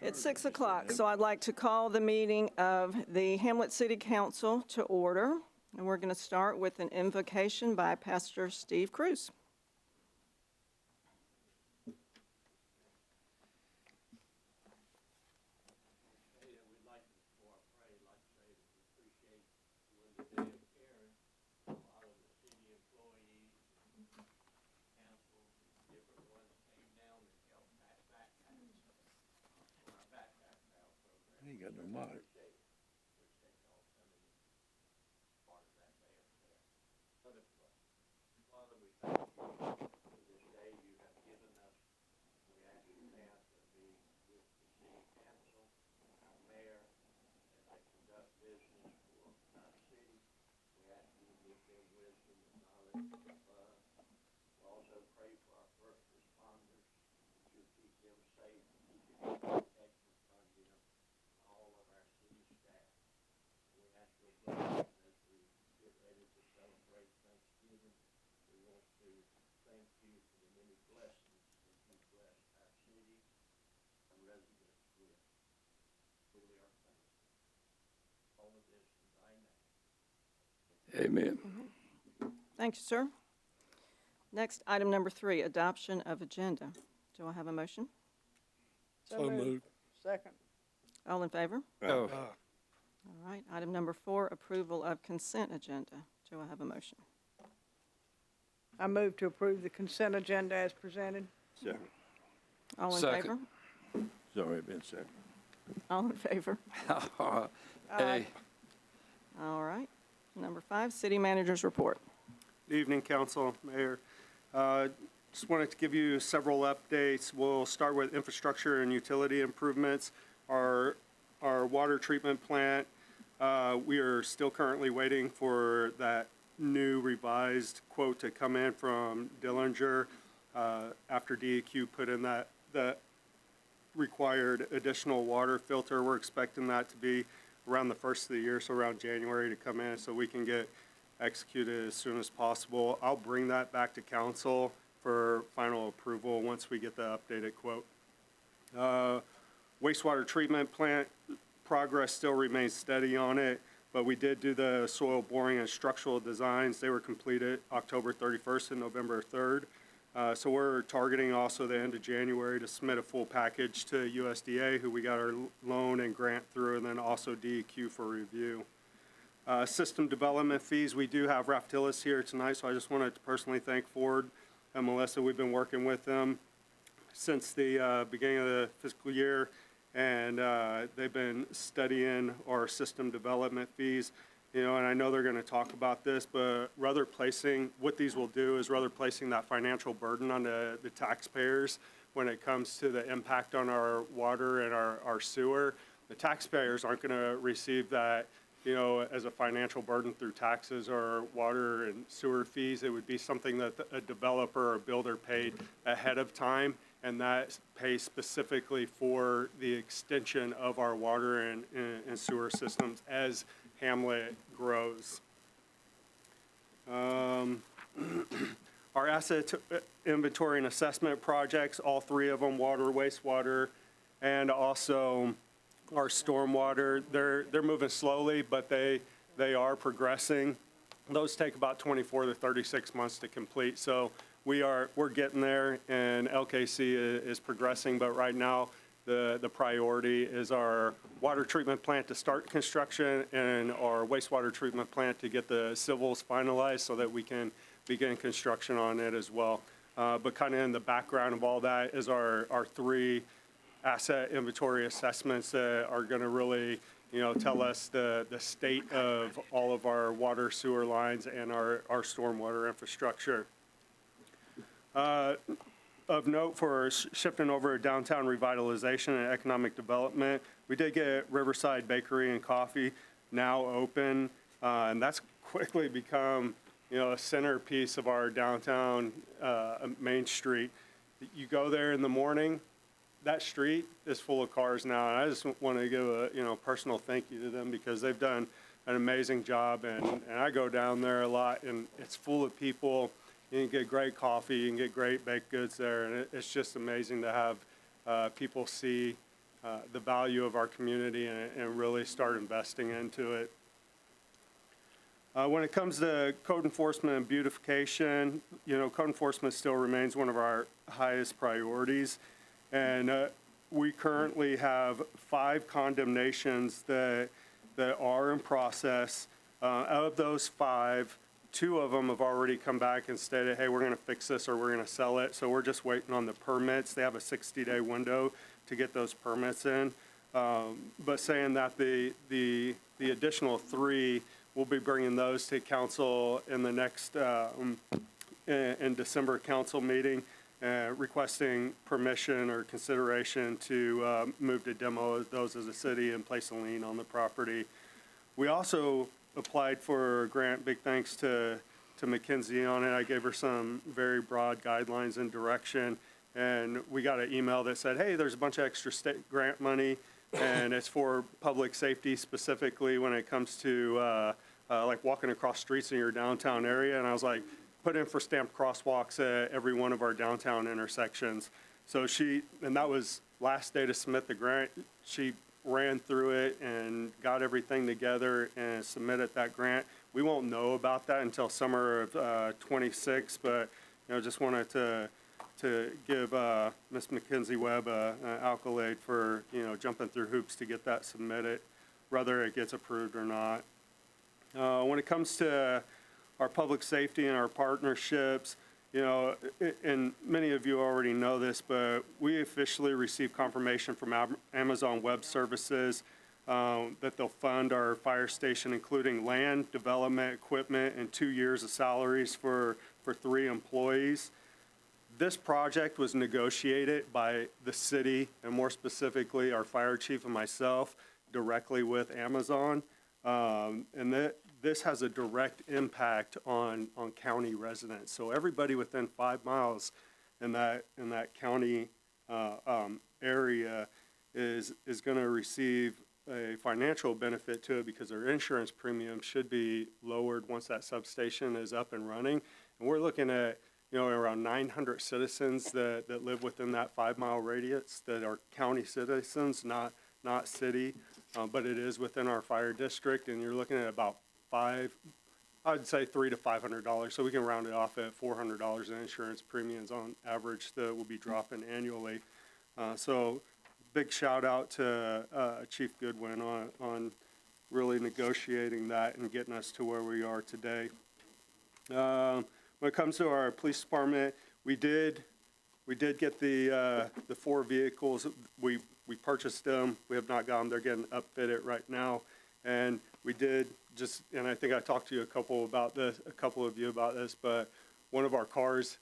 It's 6 o'clock, so I'd like to call the meeting of the Hamlet City Council to order. And we're going to start with an invocation by Pastor Steve Cruz. He ain't got no mic. Father, we thank you for this day you have given us. We ask you now to be with the city council, our mayor, as they conduct business for our city. We ask you to give them wisdom and knowledge of love. We also pray for our first responders, that you keep them safe, keep your protection from them, and all of our city staff. We ask your blessing as we get ready to celebrate Thanksgiving. We want to thank you for the many blessings that you blessed our city and residents with. Truly are thankful. All of this in thy name. Amen. Thank you, sir. Next, item number 3, adoption of agenda. Do I have a motion? So moved. Second. All in favor? Oh. All right. Item number 4, approval of consent agenda. Do I have a motion? I move to approve the consent agenda as presented. Second. All in Second. favor? It's already been second. All in favor? Hey. All right. Number 5, city manager's report. Good evening, Council, Mayor. Just wanted to give you several updates. We'll start with infrastructure and utility improvements. Our water treatment plant, we are still currently waiting for that new revised quote to come in from Dillinger after DEQ put in that required additional water filter. We're expecting that to be around the first of the year, so around January to come in so we can get executed as soon as possible. I'll bring that back to council for final approval once we get the updated quote. Wastewater treatment plant progress still remains steady on it, but we did do the soil boring and structural designs. They were completed October 31st and November 3rd. So we're targeting also the end of January to submit a full package to USDA, who we got our loan and grant through, and then also DEQ for review. System development fees, we do have Raftillis here tonight, so I just wanted to personally thank Ford and Melissa. We've been working with them since the beginning of the fiscal year, and they've been studying our system development fees. You know, and I know they're going to talk about this, but what these will do is rather placing that financial burden on the taxpayers when it comes to the impact on our water and our sewer. The taxpayers aren't going to receive that, you know, as a financial burden through taxes or water and sewer fees. It would be something that a developer or builder paid ahead of time, and that pays specifically for the extension of our water and sewer systems as Hamlet grows. Our asset inventory and assessment projects, all 3 of them, water, wastewater, and also our stormwater, they're moving slowly, but they are progressing. Those take about 24 to 36 months to complete. So we're getting there, and LKC is progressing, but right now the priority is our water treatment plant to start construction and our wastewater treatment plant to get the civils finalized so that we can begin construction on it as well. But kind of in the background of all that is our 3 asset inventory assessments that are going to really, you know, tell us the state of all of our water, sewer lines and our stormwater infrastructure. Of note for shifting over to downtown revitalization and economic development, we did get Riverside Bakery and Coffee now open, and that's quickly become, you know, a centerpiece of our downtown Main Street. You go there in the morning, that street is full of cars now, and I just want to give a, you know, personal thank you to them because they've done an amazing job, and I go down there a lot, and it's full of people. You can get great coffee, you can get great baked goods there, and it's just amazing to have people see the value of our community and really start investing into it. When it comes to code enforcement and beautification, code enforcement still remains one of our highest priorities. And we currently have 5 condemnations that are in process. Out of those 5, 2 of them have already come back and stated, hey, we're going to fix this or we're going to sell it. So we're just waiting on the permits. They have a 60-day window to get those permits in. But saying that the additional 3, we'll be bringing those to council in the next, in December council meeting, requesting permission or consideration to move to demo those as a city and place a lien on the property. We also applied for a grant, big thanks to Mackenzie on it. I gave her some very broad guidelines and direction, and we got an email that said, hey, there's a bunch of extra state grant money, and it's for public safety specifically when it comes to like walking across streets in your downtown area. And I was like, put in for stamped crosswalks at every one of our downtown intersections. So and that was last day to submit the grant. She ran through it and got everything together and submitted that grant. We won't know about that until summer of 26, but just wanted to give Ms. Mackenzie Webb an accolade for jumping through hoops to get that submitted, whether it gets approved or not. When it comes to our public safety and our partnerships, and many of you already know this, but we officially received confirmation from Amazon Web Services that they'll fund our fire station, including land, development, equipment, and 2 years of salaries for 3 employees. This project was negotiated by the city, and more specifically, our fire chief and myself, directly with Amazon. And this has a direct impact on county residents. So everybody within 5 miles in that county area is going to receive a financial benefit to it because their insurance premium should be lowered once that substation is up and running. And we're looking at around 900 citizens that live within that 5-mile radius that are county citizens, not city. But it is within our fire district, and you're looking at about I'd say $300 to $500. So we can round it off at $400 in insurance premiums on average that will be dropping annually. So big shout out to Chief Goodwin on really negotiating that and getting us to where we are today. When it comes to our police department, we did get the 4 vehicles. We purchased them. We have not got them. They're getting upfitted right now. And we did and I think I talked to you a couple of you about this, but one of our cars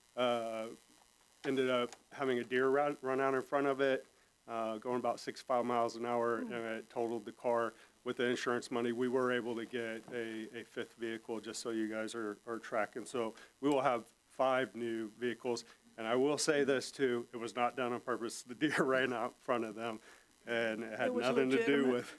ended up having a deer run out in front of it, going about 65 miles an hour, and it totaled the car. With the insurance money, we were able to get a 5th vehicle, just so you guys are tracking. So we will have 5 new vehicles. And I will say this too, it was not done on purpose. The deer ran out in front of them, and it had nothing to do with,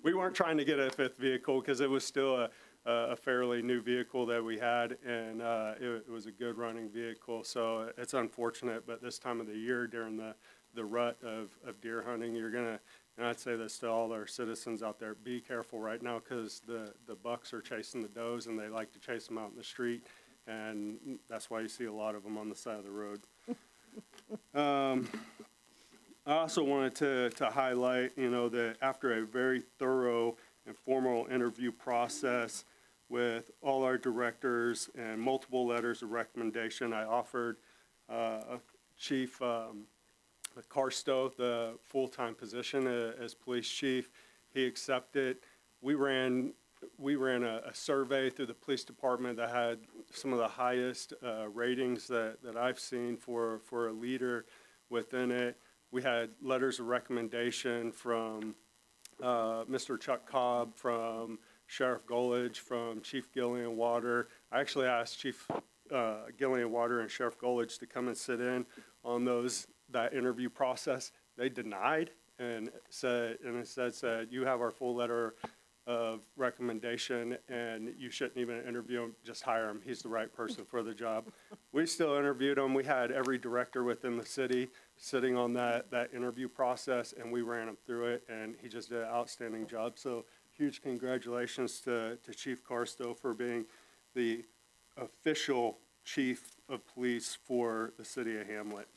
we weren't trying to get a 5th vehicle because it was still a fairly new vehicle that we had, and it was a good running vehicle. So it's unfortunate, but this time of the year during the rut of deer hunting, you're gonna, and I'd say this to all our citizens out there, be careful right now because the bucks are chasing the does, and they like to chase them out in the street. And that's why you see a lot of them on the side of the road. I also wanted to highlight, that after a very thorough and formal interview process with all our directors and multiple letters of recommendation, I offered Chief Carstow the full-time position as police chief. He accepted. We ran a survey through the police department that had some of the highest ratings that I've seen for a leader within it. We had letters of recommendation from Mr. Chuck Cobb, from Sheriff Goledge, from Chief Gillian Water. I actually asked Chief Gillian Water and Sheriff Goledge to come and sit in on that interview process. They denied and said, you have our full letter of recommendation, and you shouldn't even interview him, just hire him. He's the right person for the job. we still interviewed him. We had every director within the city sitting on that interview process, and we ran him through it, and he just did an outstanding job. So huge congratulations to Chief Carstow for being the official chief of police for the city of Hamlet.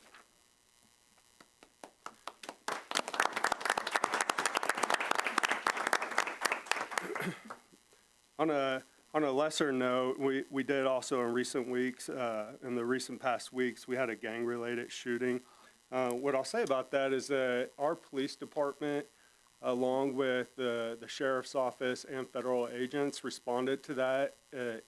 On a lesser note, we did also in recent weeks, in the recent past weeks, we had a gang-related shooting. What I'll say about that is that our police department, along with the sheriff's office and federal agents, responded to that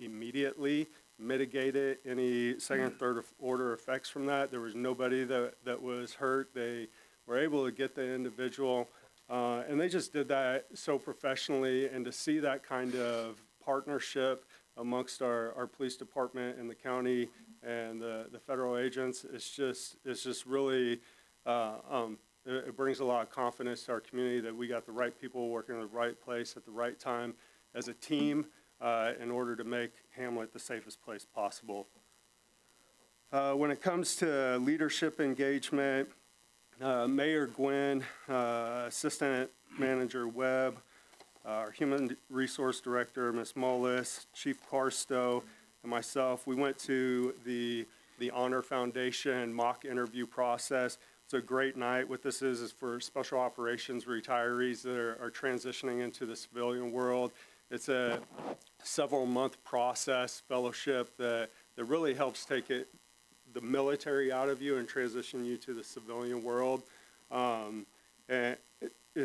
immediately, mitigated any second, third order effects from that. There was nobody that was hurt. They were able to get the individual, and they just did that so professionally. And to see that kind of partnership amongst our police department and the county and the federal agents, it's just really, it brings a lot of confidence to our community that we got the right people working in the right place at the right time as a team in order to make Hamlet the safest place possible. When it comes to leadership engagement, Mayor Gwynn, Assistant Manager Webb, our Human Resource Director, Ms. Mullis, Chief Carstow, and myself, we went to the Honor Foundation mock interview process. It's a great night. What this is for special operations retirees that are transitioning into the civilian world. It's a several-month process, fellowship that really helps take the military out of you and transition you to the civilian world. And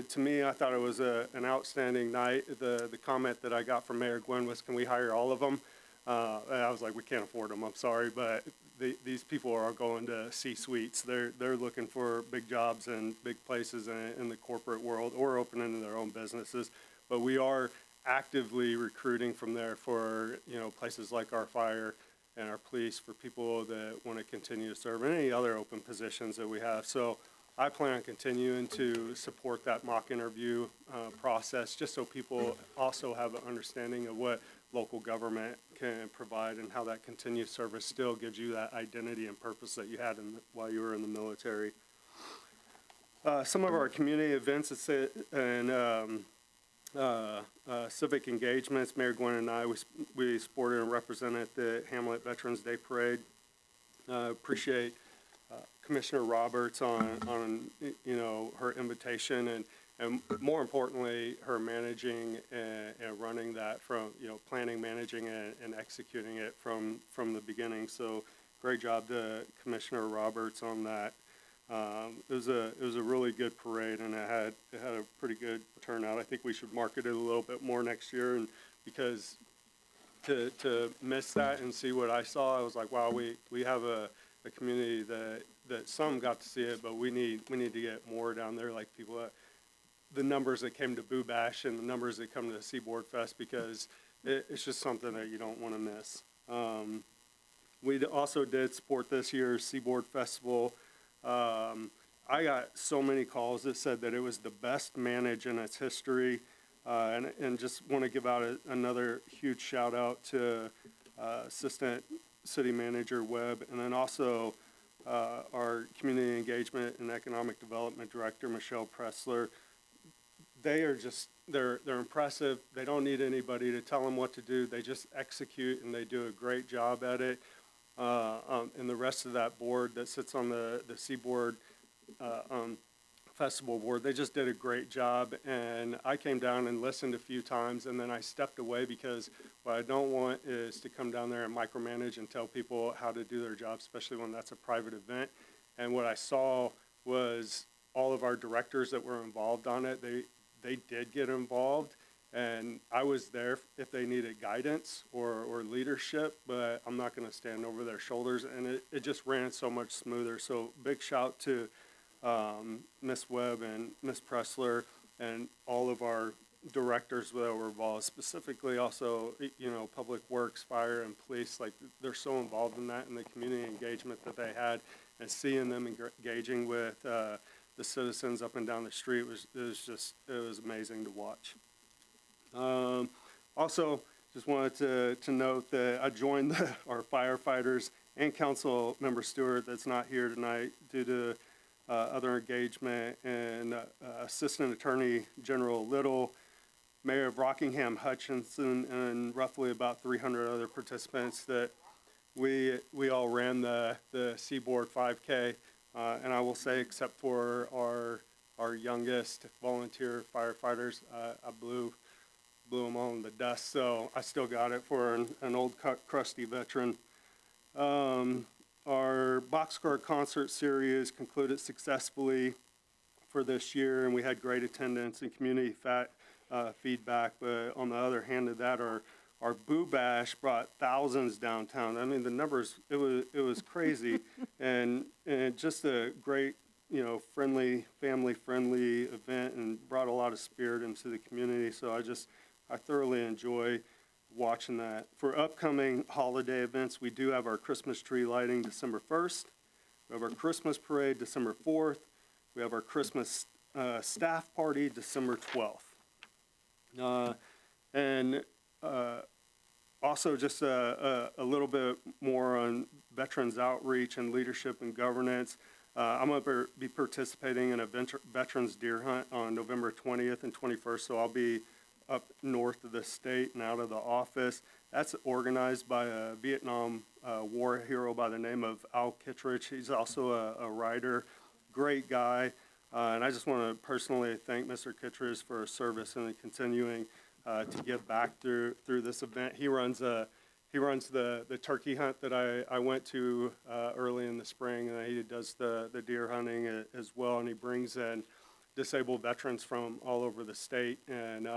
to me, I thought it was an outstanding night. The comment that I got from Mayor Gwynn was, "Can we hire all of them?" And I was like, "We can't afford them. I'm sorry, but these people are going to C-suites. They're looking for big jobs and big places in the corporate world or opening their own businesses. But we are actively recruiting from there for places like our fire and our police, for people that want to continue to serve, and any other open positions that we have. So I plan on continuing to support that mock interview process, just so people also have an understanding of what local government can provide and how that continued service still gives you that identity and purpose that you had while you were in the military. Some of our community events and civic engagements, Mayor Gwynn and I, we supported and represented the Hamlet Veterans Day Parade. Appreciate Commissioner Roberts on her invitation and more importantly, her managing and running that from, planning, managing, and executing it from the beginning. So great job to Commissioner Roberts on that. It was a really good parade, and it had a pretty good turnout. I think we should market it a little bit more next year, and because to miss that and see what I saw, I was like, wow, we have a community that some got to see it, but we need to get more down there, like people the numbers that came to Boo Bash and the numbers that come to Seaboard Fest, because it's just something that you don't want to miss. We also did support this year's Seaboard Festival. I got so many calls that said that it was the best managed in its history, and just want to give out another huge shout out to Assistant City Manager Webb, and then also our Community Engagement and Economic Development Director, Michelle Pressler. They're impressive. They don't need anybody to tell them what to do. They just execute, and they do a great job at it. And the rest of that board that sits on the Seaboard Festival board, they just did a great job. And I came down and listened a few times, and then I stepped away, because what I don't want is to come down there and micromanage and tell people how to do their job, especially when that's a private event. And what I saw was all of our directors that were involved on it, they did get involved, and I was there if they needed guidance or leadership, but I'm not going to stand over their shoulders, and it just ran so much smoother. So big shout to Ms. Webb and Ms. Pressler and all of our directors that were involved, specifically also, Public Works, Fire, and Police. Like, they're so involved in that, and the community engagement that they had, and seeing them engaging with the citizens up and down the street it was amazing to watch. Also, just wanted to note that I joined our firefighters and Council Member Stewart that's not here tonight due to other engagement, and Assistant Attorney General Little, Mayor of Rockingham Hutchinson, and roughly about 300 other participants that we all ran the Seaboard 5K. And I will say, except for our youngest volunteer firefighters, I blew them all in the dust. So I still got it for an old crusty veteran. Our Boxcar concert series concluded successfully for this year, and we had great attendance and community feedback. But on the other hand of that, our Boo Bash brought thousands downtown. I mean, the numbers, it was crazy, and just a great, friendly, family-friendly event, and brought a lot of spirit into the community. So I thoroughly enjoy watching that. For upcoming holiday events, we do have our Christmas tree lighting December 1st. We have our Christmas parade December 4th. We have our Christmas staff party December 12th. Also, just a little bit more on veterans outreach and leadership and governance. I'm going to be participating in a veterans deer hunt on November 20th and 21st, so I'll be up north of the state and out of the office. That's organized by a Vietnam war hero by the name of Al Kittredge. He's also a writer, great guy. And I just want to personally thank Mr. Kittredge for his service and continuing to give back through this event. He runs the turkey hunt that I went to early in the spring, and he does the deer hunting as well, and he brings in disabled veterans from all over the state, and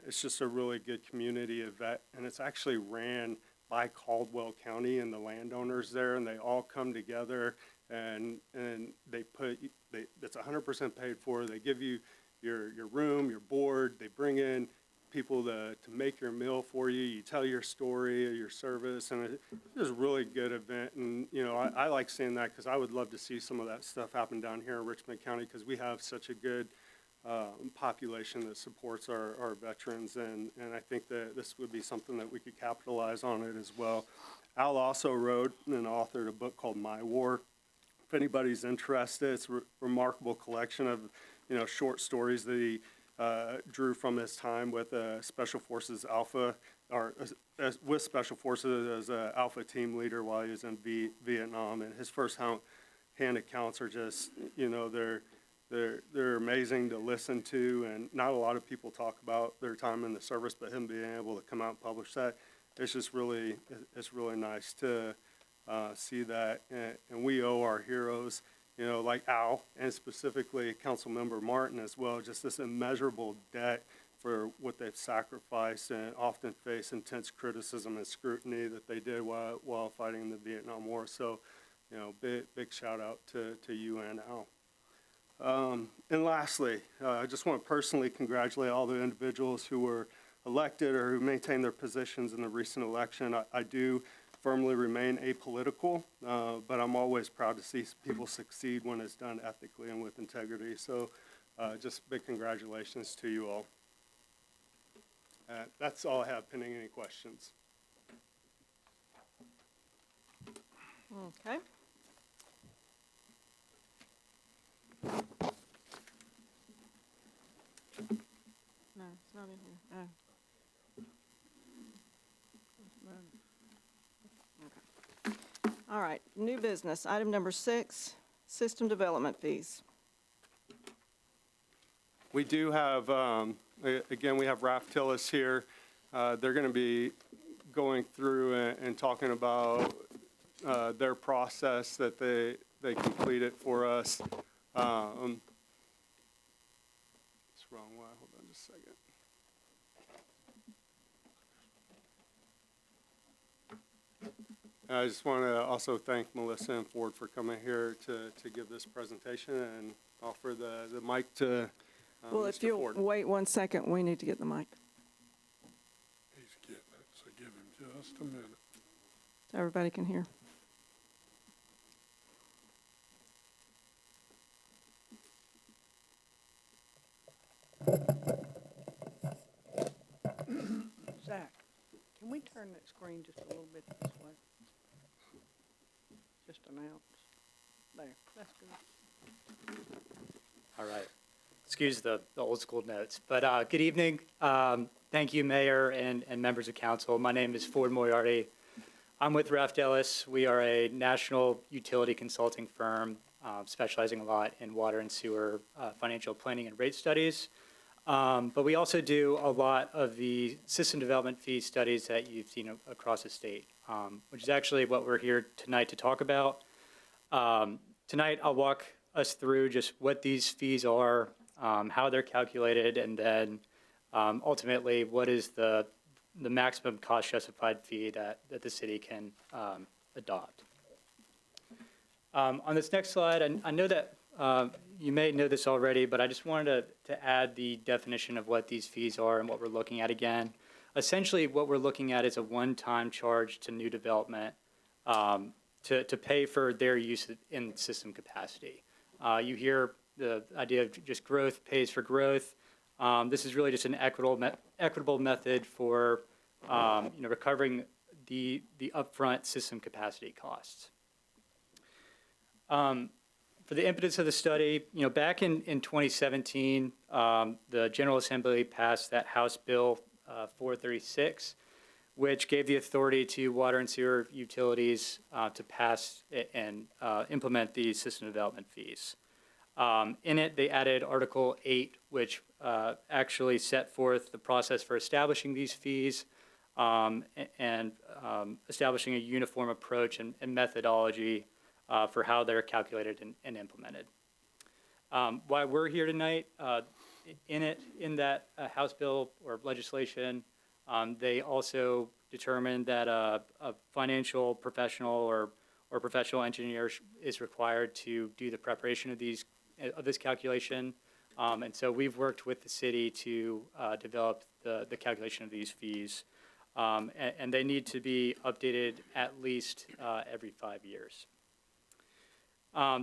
it's just a really good community event, and it's actually ran by Caldwell County and the landowners there, and they all come together, and it's 100% paid for. They give you your room, your board. They bring in people to make your meal for you. You tell your story, your service, and it's a really good event. And I like seeing that because I would love to see some of that stuff happen down here in Richmond County because we have such a good population that supports our veterans, and I think that this would be something that we could capitalize on it as well. Al also wrote and authored a book called My War. If anybody's interested, it's a remarkable collection of short stories that he drew from his time with Special Forces Alpha, or with Special Forces as an Alpha team leader while he was in Vietnam. And his first-hand accounts are just, they're amazing to listen to, and not a lot of people talk about their time in the service, but him being able to come out and publish that, it's just really, it's really nice to see that. And we owe our heroes, like Al, and specifically Councilmember Martin as well, just this immeasurable debt for what they've sacrificed and often face intense criticism and scrutiny that they did while fighting in the Vietnam War. So, big shout out to you and Al. And lastly, I just want to personally congratulate all the individuals who were elected or who maintained their positions in the recent election. I do firmly remain apolitical, but I'm always proud to see people succeed when it's done ethically and with integrity. So just big congratulations to you all. That's all I have, pending any questions. Okay. No, it's not in here. Oh. Okay. All right, new business. Item number 6, system development fees. We do have, again, we have Raph Tillis here. They're going to be going through and talking about their process that they completed for us. It's wrong way. Hold on just a second. I just want to also thank Melissa and Ford for coming here to give this presentation and offer the mic to Well, Mr. if you'll Ford. wait 1 second, we need to get the mic. He's getting it, so give him just a minute. So everybody can hear. Zach, can we turn that screen just a little bit this way? announced. There, that's good. All right. Excuse the old school notes, but good evening. Thank you, Mayor and members of council. My name is Ford Moriarty. I'm with Raft Ellis. We are a national utility consulting firm specializing a lot in water and sewer financial planning and rate studies. But we also do a lot of the system development fee studies that you've seen across the state, which is actually what we're here tonight to talk about. Tonight, I'll walk us through just what these fees are, how they're calculated, and then ultimately what is the maximum cost justified fee that the city can adopt. On this next slide, I know that you may know this already, but I just wanted to add the definition of what these fees are and what we're looking at again. Essentially, what we're looking at is a one-time charge to new development to pay for their use in system capacity. You hear the idea of just growth pays for growth. This is really just an equitable method for recovering the upfront system capacity costs. For the impetus of the study, back in 2017, the General Assembly passed that House Bill 436, which gave the authority to water and sewer utilities to pass and implement these system development fees. In it, they added Article 8, which actually set forth the process for establishing these fees and establishing a uniform approach and methodology for how they're calculated and implemented. Why we're here tonight, in that House bill or legislation, they also determined that a financial professional or professional engineer is required to do the preparation of this calculation. And so we've worked with the city to develop the calculation of these fees. And they need to be updated at least every 5 years.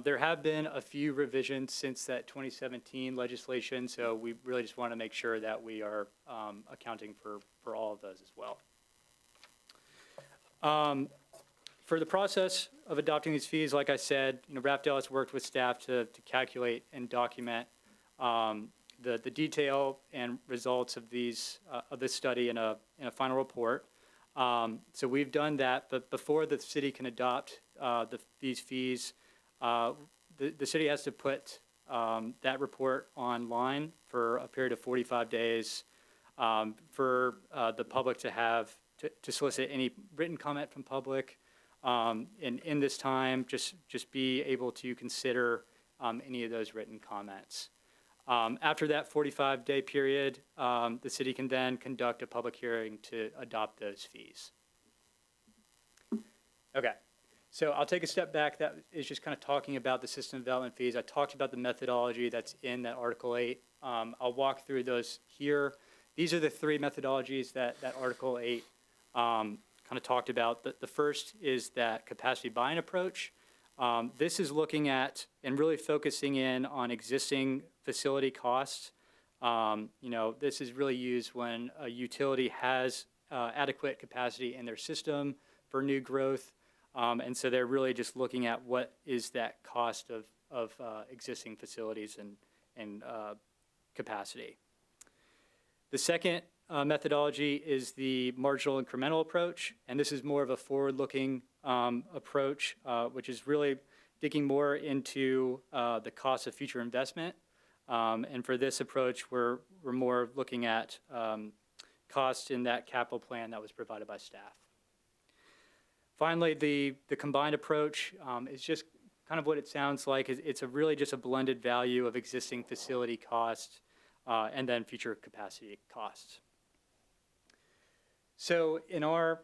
There have been a few revisions since that 2017 legislation, so we really just want to make sure that we are accounting for all of those as well. For the process of adopting these fees, like I said, Raft Ellis worked with staff to calculate and document the detail and results of this study in a final report. So we've done that, but before the city can adopt these fees, the city has to put that report online for a period of 45 days for the public to solicit any written comment from public. And in this time, just be able to consider any of those written comments. After that 45-day period, the city can then conduct a public hearing to adopt those fees. Okay. So I'll take a step back. That is just kind of talking about the system development fees. I talked about the methodology that's in that Article 8. I'll walk through those here. These are the three methodologies that Article 8 kind of talked about. The first is that capacity buying approach. This is looking at and really focusing in on existing facility costs. This is really used when a utility has adequate capacity in their system for new growth. And so they're really just looking at what is that cost of existing facilities and capacity. The second methodology is the marginal incremental approach, and this is more of a forward-looking approach, which is really digging more into the cost of future investment. And for this approach, we're more looking at costs in that capital plan that was provided by staff. Finally, the combined approach is just kind of what it sounds like. It's really just a blended value of existing facility costs and then future capacity costs. So in our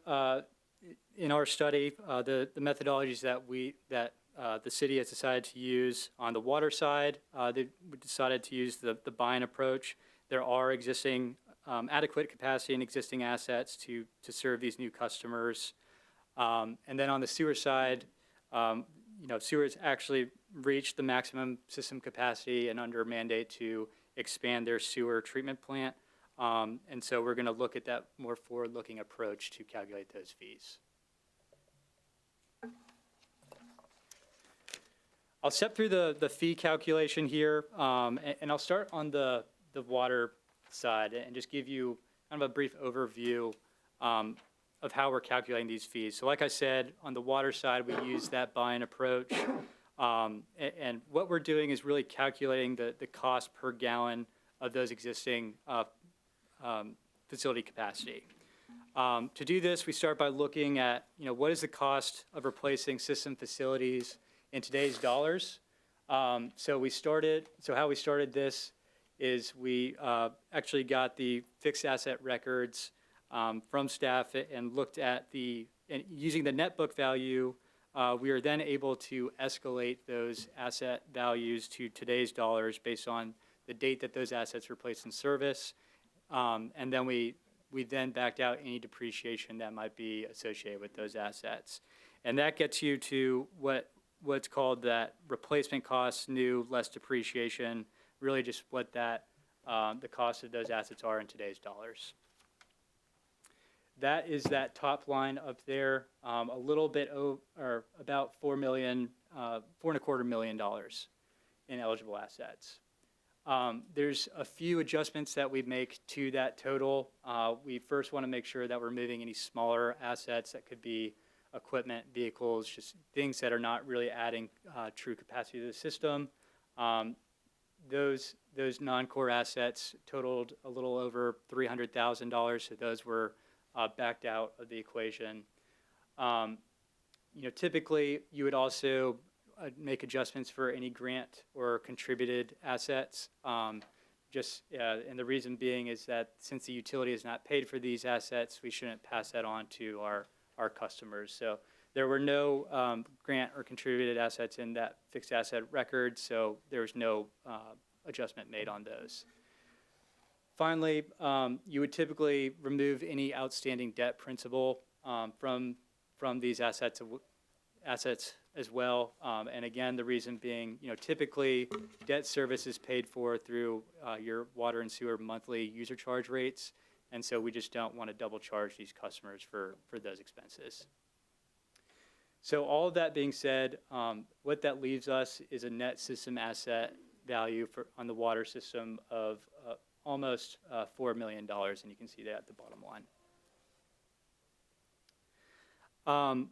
study, the methodologies that the city has decided to use on the water side, they decided to use the buying approach. There are existing adequate capacity and existing assets to serve these new customers. And then on the sewer side, sewers actually reached the maximum system capacity and under mandate to expand their sewer treatment plant. And so we're going to look at that more forward-looking approach to calculate those fees. I'll step through the fee calculation here, and I'll start on the water side and just give you kind of a brief overview of how we're calculating these fees. So like I said, on the water side, we use that buy-in approach. And what we're doing is really calculating the cost per gallon of those existing facility capacity. To do this, we start by looking at, what is the cost of replacing system facilities in today's dollars. So how we started this is we actually got the fixed asset records from staff and looked at and using the net book value, we are then able to escalate those asset values to today's dollars based on the date that those assets were placed in service. And then we then backed out any depreciation that might be associated with those assets. And that gets you to what's called that replacement cost, new less depreciation, really just what the cost of those assets are in today's dollars. That is that top line up there, a little bit or about $4.25 million in eligible assets. There's a few adjustments that we make to that total. We first want to make sure that we're moving any smaller assets that could be equipment, vehicles, just things that are not really adding true capacity to the system. Those non-core assets totaled a little over $300,000, so those were backed out of the equation. Typically you would also make adjustments for any grant or contributed assets. And the reason being is that since the utility is not paid for these assets, we shouldn't pass that on to our customers. So there were no grant or contributed assets in that fixed asset record, so there was no adjustment made on those. Finally, you would typically remove any outstanding debt principal from these assets as well. And again, the reason being, typically debt service is paid for through your water and sewer monthly user charge rates. And so we just don't want to double charge these customers for those expenses. So all of that being said, what that leaves us is a net system asset value on the water system of almost $4 million, and you can see that at the bottom line.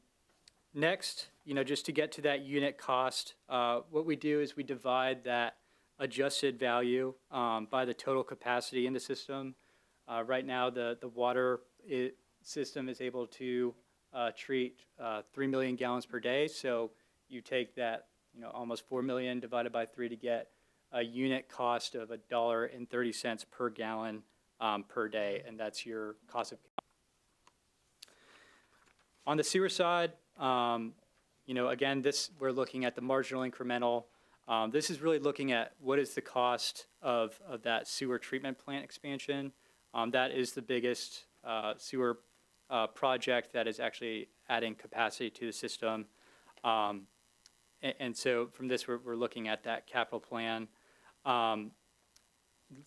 Next, just to get to that unit cost, what we do is we divide that adjusted value by the total capacity in the system. Right now, the water system is able to treat 3 million gallons per day, so you take that almost 4 million divided by 3 to get a unit cost of $1.30 per gallon per day, and that's your cost of. On the sewer side, again, we're looking at the marginal incremental. This is really looking at what is the cost of that sewer treatment plant expansion. That is the biggest sewer project that is actually adding capacity to the system. And so from this, we're looking at that capital plan.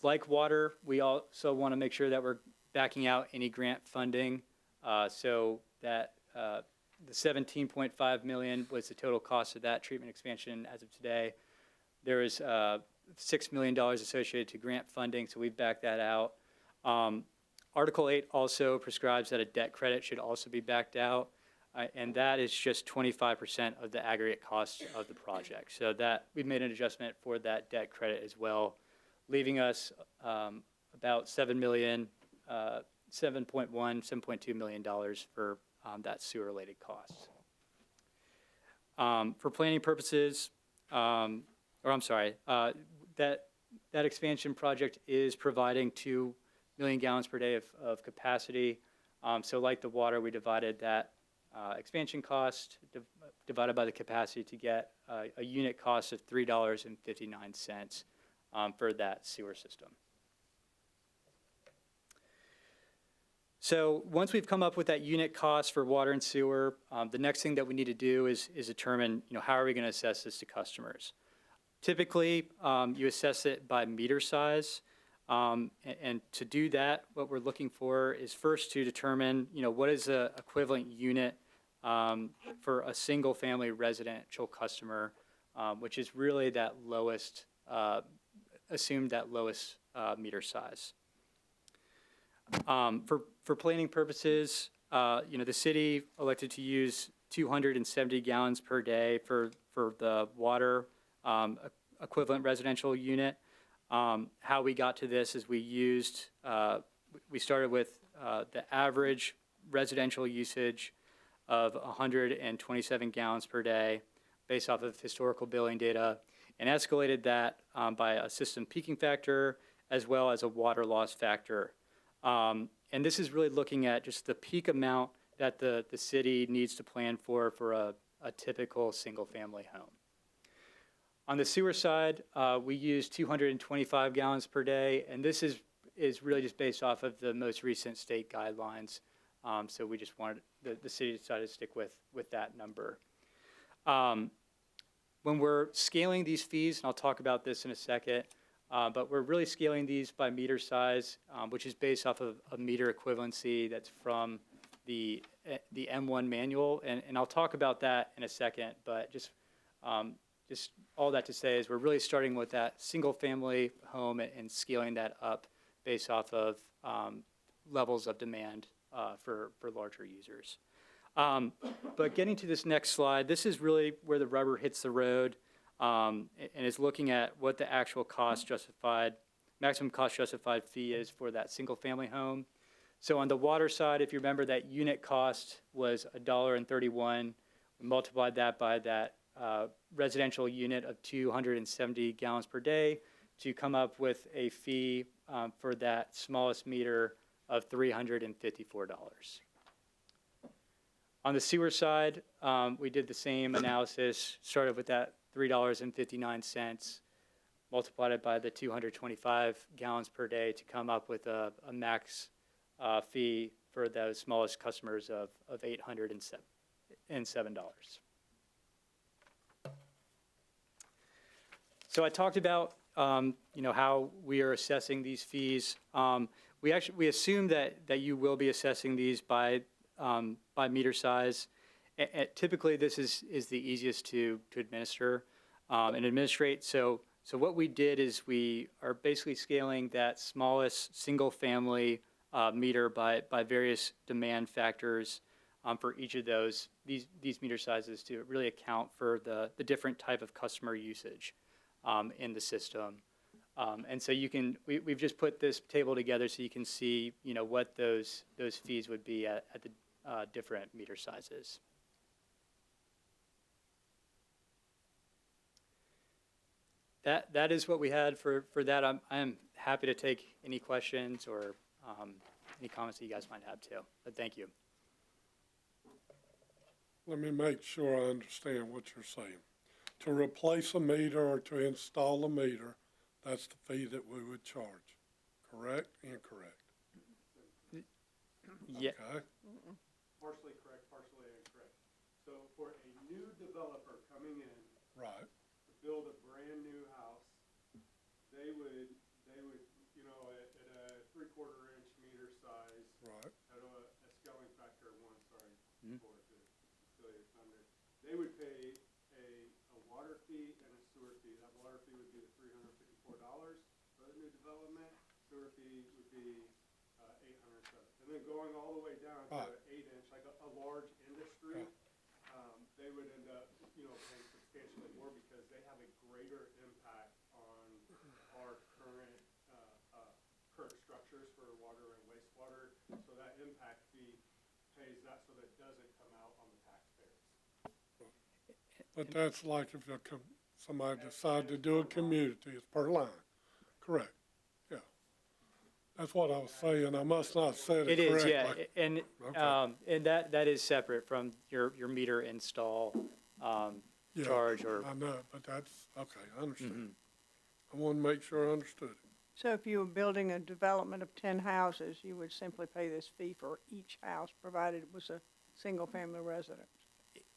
Like water, we also want to make sure that we're backing out any grant funding, so that the $17.5 million was the total cost of that treatment expansion as of today. There is $6 million associated to grant funding, so we've backed that out. Article 8 also prescribes that a debt credit should also be backed out, and that is just 25% of the aggregate cost of the project. So that we've made an adjustment for that debt credit as well, leaving us about $7.2 million for that sewer-related costs. For planning purposes, that expansion project is providing 2 million gallons per day of capacity. So like the water, we divided that expansion cost divided by the capacity to get a unit cost of $3.59 for that sewer system. So once we've come up with that unit cost for water and sewer, the next thing that we need to do is determine, how are we going to assess this to customers? Typically, you assess it by MeterSYS. And to do that, what we're looking for is first to determine, what is the equivalent unit for a single family residential customer which is really that lowest, assumed that lowest meter size. For planning purposes, the city elected to use 270 gallons per day for the water equivalent residential unit. How we got to this is we started with the average residential usage of 127 gallons per day based off of historical billing data, and escalated that by a system peaking factor as well as a water loss factor. And this is really looking at just the peak amount that the city needs to plan for a typical single-family home. On the sewer side, we use 225 gallons per day, and this is really just based off of the most recent state guidelines. So we just wanted, the city decided to stick with that number. When we're scaling these fees, and I'll talk about this in a second, but we're really scaling these by meter size, which is based off of a meter equivalency that's from the M1 manual, and I'll talk about that in a second, but just all that to say is we're really starting with that single-family home and scaling that up based off of levels of demand for larger users. But getting to this next slide, this is really where the rubber hits the road, and is looking at what the actual maximum cost justified fee is for that single-family home. So on the water side, if you remember, that unit cost was $1.31. We multiplied that by that residential unit of 270 gallons per day to come up with a fee for that smallest meter of $354. On the sewer side, we did the same analysis, started with that $3.59, multiplied it by the 225 gallons per day to come up with a max fee for those smallest customers of $807. So I talked about how we are assessing these fees. We assume that you will be assessing these by meter size. Typically, this is the easiest to administer and administrate. So what we did is we are basically scaling that smallest single-family meter by various demand factors for each of these meter sizes to really account for the different type of customer usage in the system. And so we've just put this table together so you can see what those fees would be at the different meter sizes. That is what we had for that. I'm happy to take any questions or any comments that you guys might have too, but thank you. Let me make sure I understand what you're saying. To replace a meter or to install a meter, that's the fee that we would charge, correct? Incorrect? Yeah. Okay. Partially correct, partially incorrect. So for a new developer coming in Right. to build a brand-new house, they would, at a 3/4 inch meter size, Right. at a scaling factor of 1, for the affiliate thunder, they would pay a water fee and a sewer fee. That water fee would be the $354 for the new development. Sewer fee would be $807. And then going all the way down to an 8-inch, like a large industry, they would end up, paying substantially more because they have a greater impact on our current structures for water and wastewater. So that impact fee pays that so that it doesn't come out on the taxpayers. But that's like if somebody decided to do a community, it's per line, correct? Yeah. That's what I was saying. I must not have said it It correctly. is, yeah, and Okay. and that is separate from your meter install Yeah, charge or. I know, but that's, okay, I understand. I want to make sure I understood it. So if you were building a development of 10 houses, you would simply pay this fee for each house, provided it was a single-family residence?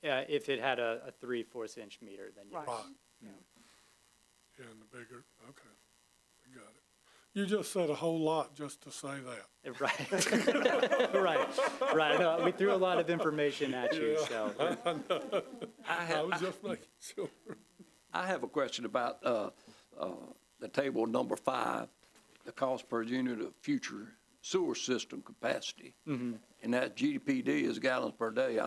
If it had a 3/4 inch meter, then yes. Right. Right. Yeah, and the bigger, okay, I got it. You just said a whole lot just to say that. Right. right. No, we threw a lot of information at you, Yeah. so. I was just making sure. I I have a question about the table number 5, the cost per unit of future sewer system capacity. And that GDPD is gallons per day,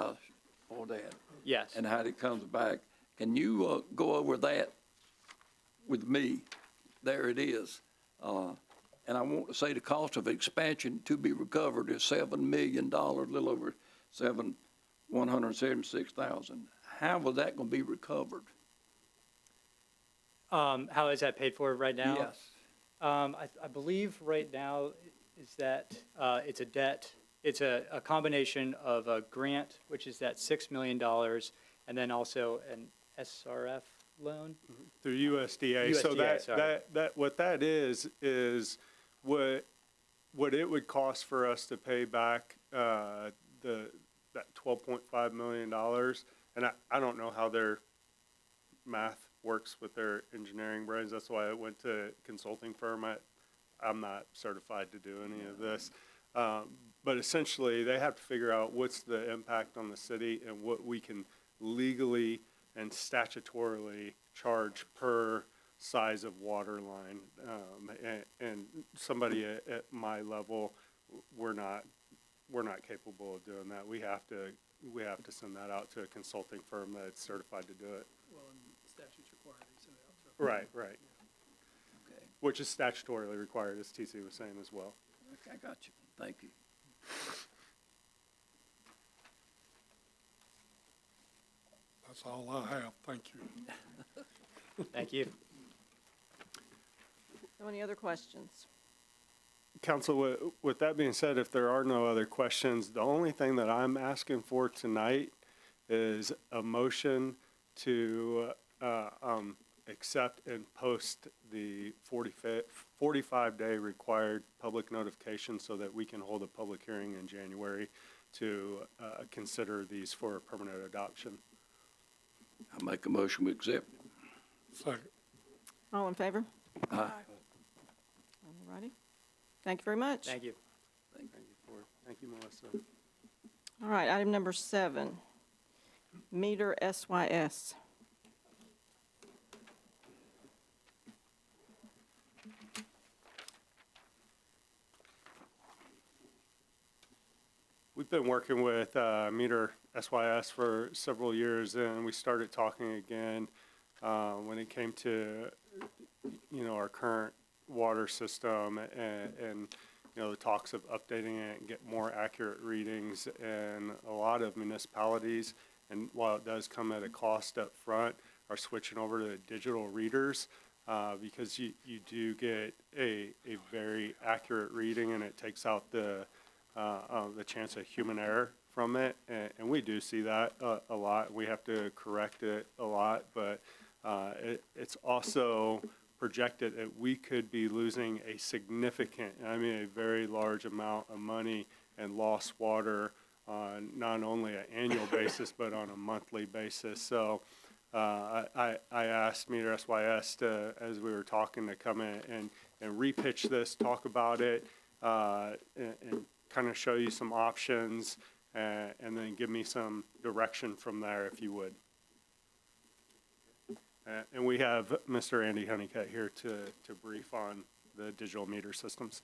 for that, Yes. and how it comes back. Can you go over that with me? There it is. And I want to say the cost of expansion to be recovered is $7 million, a little over 176,000. How is that going to be recovered? How is that paid for right now? Yes. I believe right now is that it's a debt. It's a combination of a grant, which is that $6 million, and then also an SRF loan. Through USDA. So USDA, sorry. what that is what it would cost for us to pay back that $12.5 million. And I don't know how their math works with their engineering brains. That's why I went to a consulting firm. I'm not certified to do any of this. But essentially, they have to figure out what's the impact on the city and what we can legally and statutorily charge per size of water line. And somebody at my level, we're not capable of doing that. We have to send that out to a consulting firm that's certified to do it. Well, and statutes require they send it out to. Right. Okay. Which is statutorily required, as TC was saying as well. Okay, I got you. Thank you. That's all I have. Thank you. Thank you. So any other questions? Council, with that being said, if there are no other questions, the only thing that I'm asking for tonight is a motion to accept and post the 45-day required public notification so that we can hold a public hearing in January to consider these for permanent adoption. I make a motion we accept. Second. All in favor? Aye. All righty. Thank you very much. Thank you. Thank you, Melissa. All right, item number 7, MeterSYS. We've been working with MeterSYS for several years, and we started talking again when it came to, our current water system and the talks of updating it and get more accurate readings. And a lot of municipalities, and while it does come at a cost up front, are switching over to digital readers because you do get a very accurate reading, and it takes out the chance of human error from it, and we do see that a lot. We have to correct it a lot, but it's also projected that we could be losing a significant, a very large amount of money and lost water on not only an annual basis, but on a monthly basis. So I asked MeterSYS to, as we were talking, to come in and repitch this, talk about it, and kind of show you some options, and then give me some direction from there, if you would. And we have Mr. Andy Honeycutt here to brief on the digital meter systems.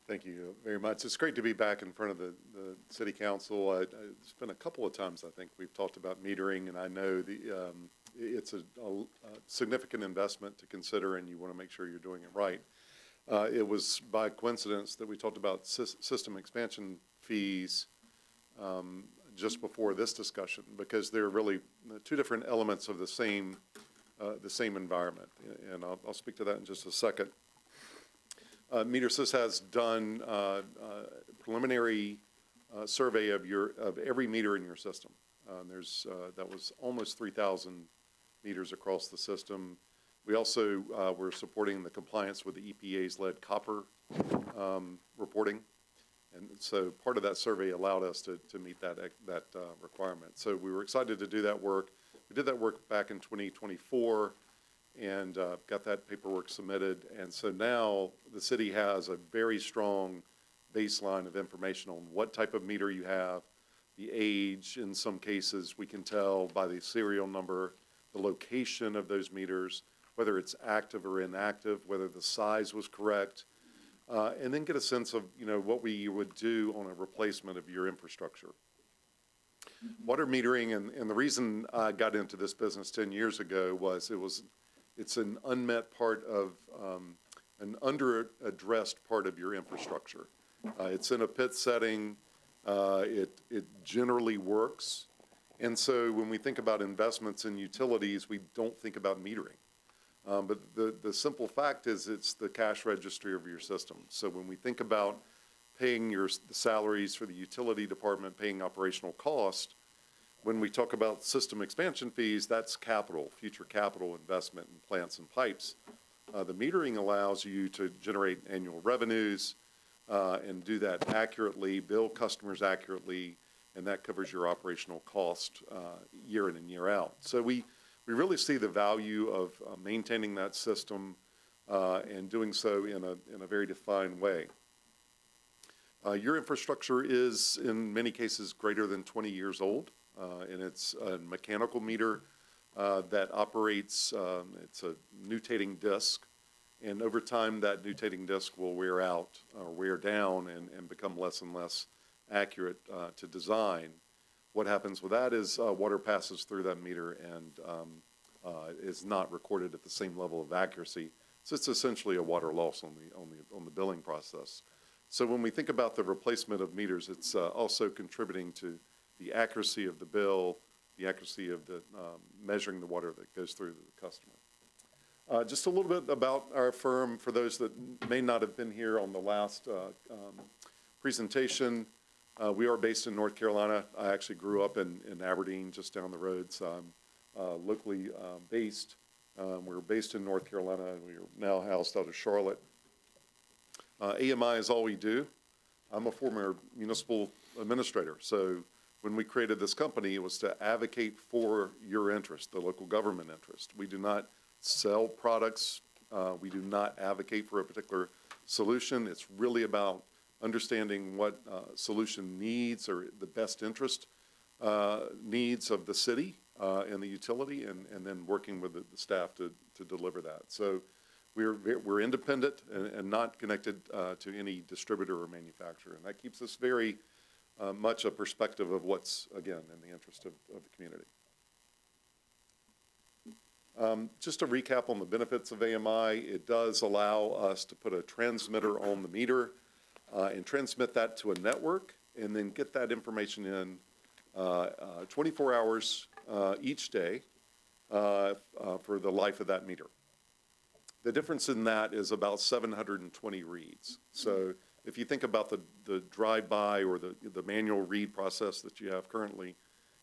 Thank you very much. It's great to be back in front of the City Council. It's been a couple of times, I think, we've talked about metering, and I know it's a significant investment to consider, and you want to make sure you're doing it right. It was by coincidence that we talked about system expansion fees just before this discussion, because they're really two different elements of the same environment, and I'll speak to that in just a second. MeterSYS has done a preliminary survey of every meter in your system. That was almost 3,000 meters across the system. We also were supporting the compliance with the EPA's lead copper reporting, and so part of that survey allowed us to meet that requirement. So we were excited to do that work. We did that work back in 2024 and got that paperwork submitted. And so now the city has a very strong baseline of information on what type of meter you have, the age. In some cases, we can tell by the serial number, the location of those meters, whether it's active or inactive, whether the size was correct, and then get a sense of, what we would do on a replacement of your infrastructure. Water metering, and the reason I got into this business 10 years ago was it's an unmet part of, an under-addressed part of your infrastructure. It's in a pit setting, it generally works, and so when we think about investments in utilities, we don't think about metering. But the simple fact is it's the cash registry of your system. So when we think about paying the salaries for the utility department, paying operational cost, when we talk about system expansion fees, that's capital, future capital investment in plants and pipes. The metering allows you to generate annual revenues and do that accurately, bill customers accurately, and that covers your operational cost year in and year out. So we really see the value of maintaining that system and doing so in a very defined way. Your infrastructure is, in many cases, greater than 20 years old, and it's a mechanical meter that operates, it's a nutating disc, and over time that nutating disc will wear out or wear down and become less and less accurate to design. What happens with that is water passes through that meter and is not recorded at the same level of accuracy. So it's essentially a water loss on the billing process. So when we think about the replacement of meters, it's also contributing to the accuracy of the bill, the accuracy of the measuring the water that goes through to the customer. Just a little bit about our firm for those that may not have been here on the last presentation. We are based in North Carolina. I actually grew up in Aberdeen, just down the road, so I'm locally based. We're based in North Carolina, and we are now housed out of Charlotte. AMI is all we do. I'm a former municipal administrator, so when we created this company, it was to advocate for your interest, the local government interest. We do not sell products. We do not advocate for a particular solution. It's really about understanding what solution needs or the best interest needs of the city and the utility, and then working with the staff to deliver that. So we're independent and not connected to any distributor or manufacturer, and that keeps us very much a perspective of what's, again, in the interest of the community. Just to recap on the benefits of AMI, it does allow us to put a transmitter on the meter and transmit that to a network, and then get that information in 24 hours each day for the life of that meter. The difference in that is about 720 reads. So if you think about the drive-by or the manual read process that you have currently,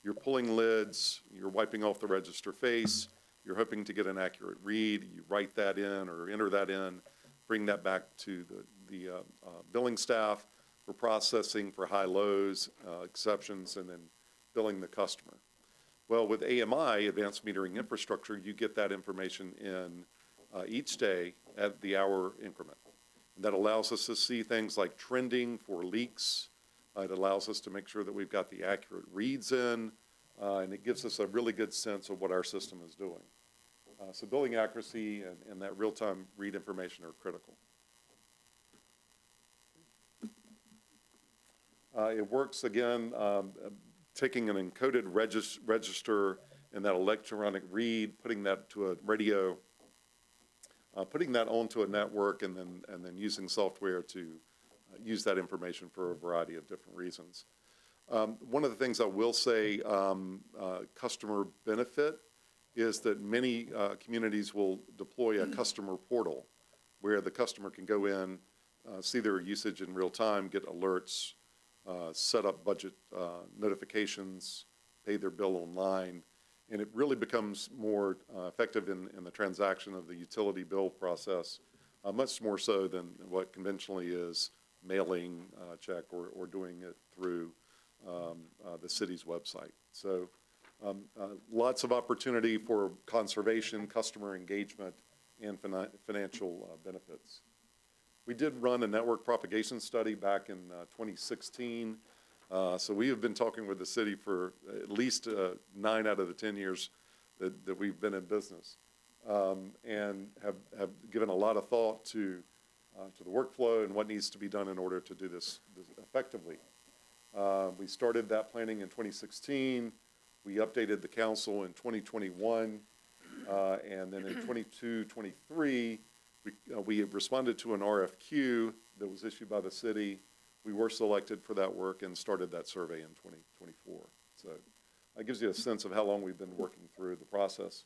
you're pulling lids, you're wiping off the register face, you're hoping to get an accurate read, you write that in or enter that in, bring that back to the billing staff for processing for high-lows, exceptions, and then billing the customer. Well, with AMI, Advanced Metering Infrastructure, you get that information in each day at the hour increment. And that allows us to see things like trending for leaks. It allows us to make sure that we've got the accurate reads in, and it gives us a really good sense of what our system is doing. So billing accuracy and that real-time read information are critical. It works, again, taking an encoded register and that electronic read, putting that to a radio, putting that onto a network, and then using software to use that information for a variety of different reasons. One of the things I will say, customer benefit, is that many communities will deploy a customer portal where the customer can go in, see their usage in real time, get alerts, set up budget notifications, pay their bill online, and it really becomes more effective in the transaction of the utility bill process, much more so than what conventionally is mailing a check or doing it through the city's website. So lots of opportunity for conservation, customer engagement, and financial benefits. We did run a network propagation study back in 2016. So we have been talking with the city for at least 9 out of the 10 years that we've been in business, and have given a lot of thought to the workflow and what needs to be done in order to do this effectively. We started that planning in 2016. We updated the council in 2021, and then in 23, we responded to an RFQ that was issued by the city. We were selected for that work and started that survey in 2024. So that gives you a sense of how long we've been working through the process.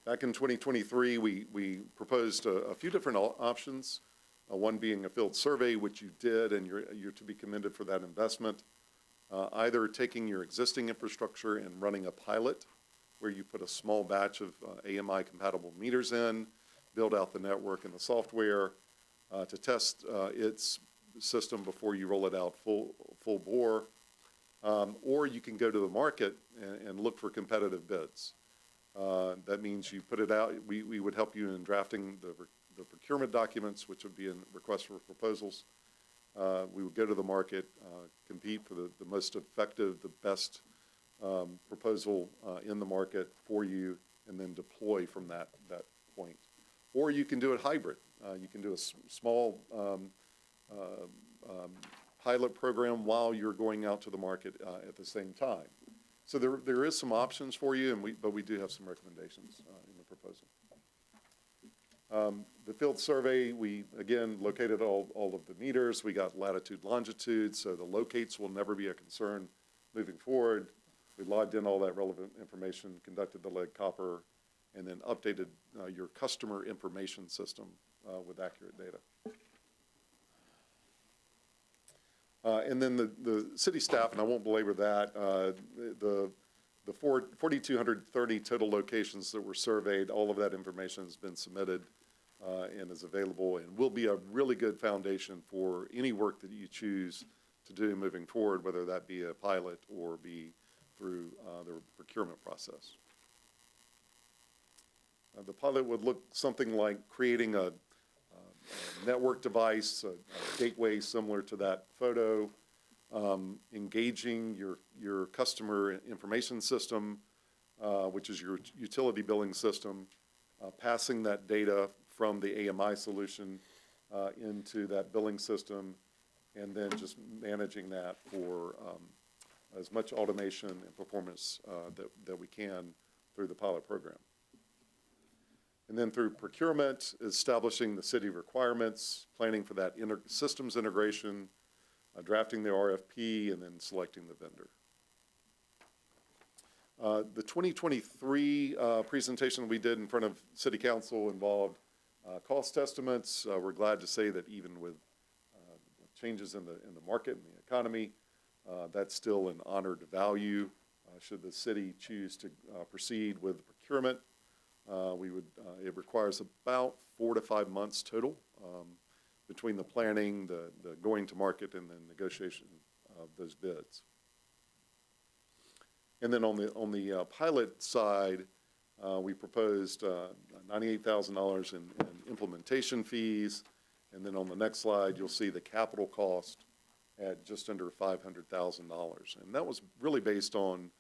Back in 2023, we proposed a few different options, one being a field survey, which you did, and you're to be commended for that investment. Either taking your existing infrastructure and running a pilot where you put a small batch of AMI-compatible meters in, build out the network and the software to test its system before you roll it out full bore, or you can go to the market and look for competitive bids. That means you put it out. We would help you in drafting the procurement documents, which would be in request for proposals. We would go to the market, compete for the most effective, the best proposal in the market for you, and then deploy from that point. Or you can do it hybrid. You can do a small pilot program while you're going out to the market at the same time. So there is some options for you, but we do have some recommendations in the proposal. The field survey, we, again, located all of the meters. We got latitude, longitude, so the locates will never be a concern moving forward. We logged in all that relevant information, conducted the lead copper, and then updated your customer information system with accurate data. And then the city staff, and I won't belabor that, the 4,230 total locations that were surveyed, all of that information has been submitted and is available and will be a really good foundation for any work that you choose to do moving forward, whether that be a pilot or be through the procurement process. The pilot would look something like creating a network device, a gateway similar to that photo, engaging your customer information system, which is your utility billing system, passing that data from the AMI solution into that billing system, and then just managing that for as much automation and performance that we can through the pilot program. And then through procurement, establishing the city requirements, planning for that systems integration, drafting the RFP, and then selecting the vendor. The 2023 presentation we did in front of City Council involved cost estimates. We're glad to say that even with changes in the market and the economy, that's still an honored value. Should the city choose to proceed with procurement, it requires about 4 to 5 months total between the planning, the going to market, and the negotiation of those bids. And then on the pilot side, we proposed $98,000 in implementation fees, and then on the next slide, you'll see the capital cost at just under $500,000. And that was really based on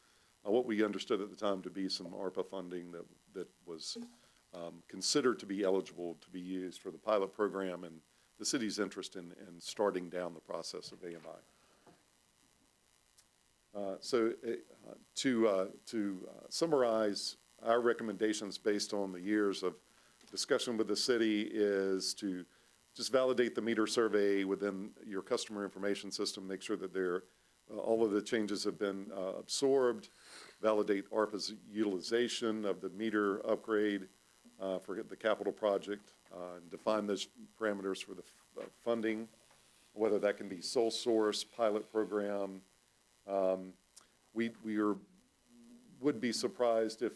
what we understood at the time to be some ARPA funding that was considered to be eligible to be used for the pilot program and the city's interest in starting down the process of AMI. To summarize, our recommendations based on the years of discussion with the city is to just validate the meter survey within your customer information system, make sure that all of the changes have been absorbed, validate ARPA's utilization of the meter upgrade for the capital project, and define those parameters for the funding, whether that can be sole source, pilot program. We would be surprised if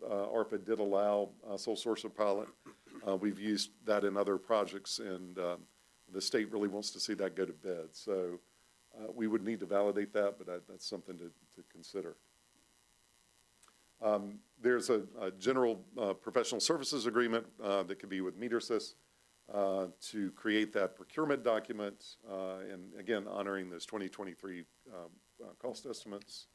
ARPA did allow sole source or pilot. We've used that in other projects, and the state really wants to see that go to bid. So we would need to validate that, but that's something to consider. There's a general professional services agreement that could be with MeterSYS to create that procurement document, and again, honoring those 2023 cost estimates.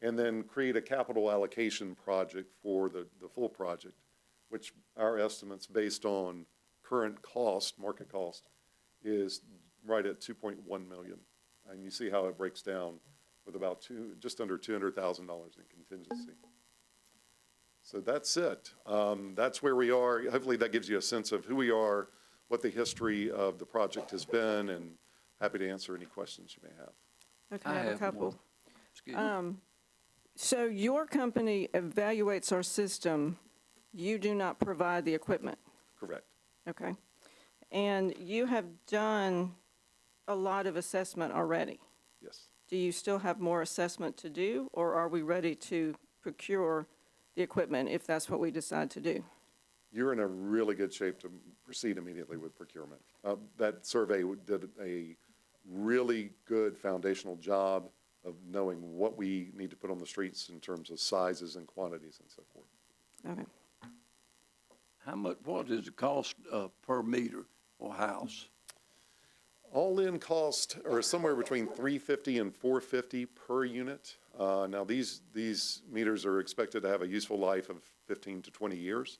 and then create a capital allocation project for the full project, which our estimates based on current cost, market cost, is right at 2.1 million. And you see how it breaks down with about just under $200,000 in contingency. So that's it. That's where we are. Hopefully that gives you a sense of who we are, what the history of the project has been, and happy to answer any questions you may have. Okay, I have a couple. one. Excuse me. So your company evaluates our system. You do not provide the equipment, Correct. okay? And you have done a lot of assessment already. Yes. Do you still have more assessment to do, or are we ready to procure the equipment if that's what we decide to do? You're in a really good shape to proceed immediately with procurement. That survey did a really good foundational job of knowing what we need to put on the streets in terms of sizes and quantities and so forth. Okay. What is the cost per meter or house? All-in cost are somewhere between $350 and $450 per unit. Now, these meters are expected to have a useful life of 15 to 20 years.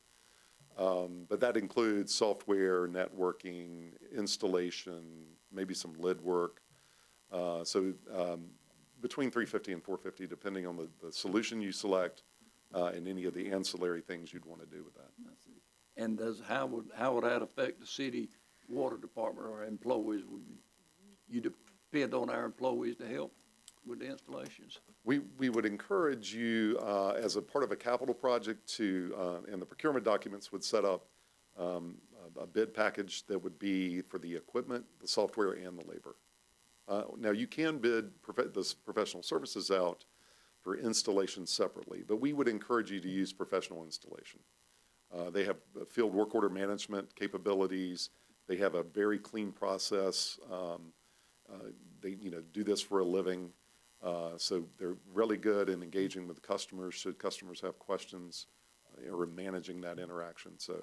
But that includes software, networking, installation, maybe some lid work. Between $350 and $450, depending on the solution you select and any of the ancillary things you'd want to do with that. And how would that affect the city water department or employees? Would you depend on our employees to help with the installations? We would encourage you, as a part of a capital project, to, and the procurement documents would set up a bid package that would be for the equipment, the software, and the labor. Now, you can bid this professional services out for installation separately, but we would encourage you to use professional installation. They have field work order management capabilities. They have a very clean process. They do this for a living. So they're really good in engaging with customers should customers have questions or managing that interaction. So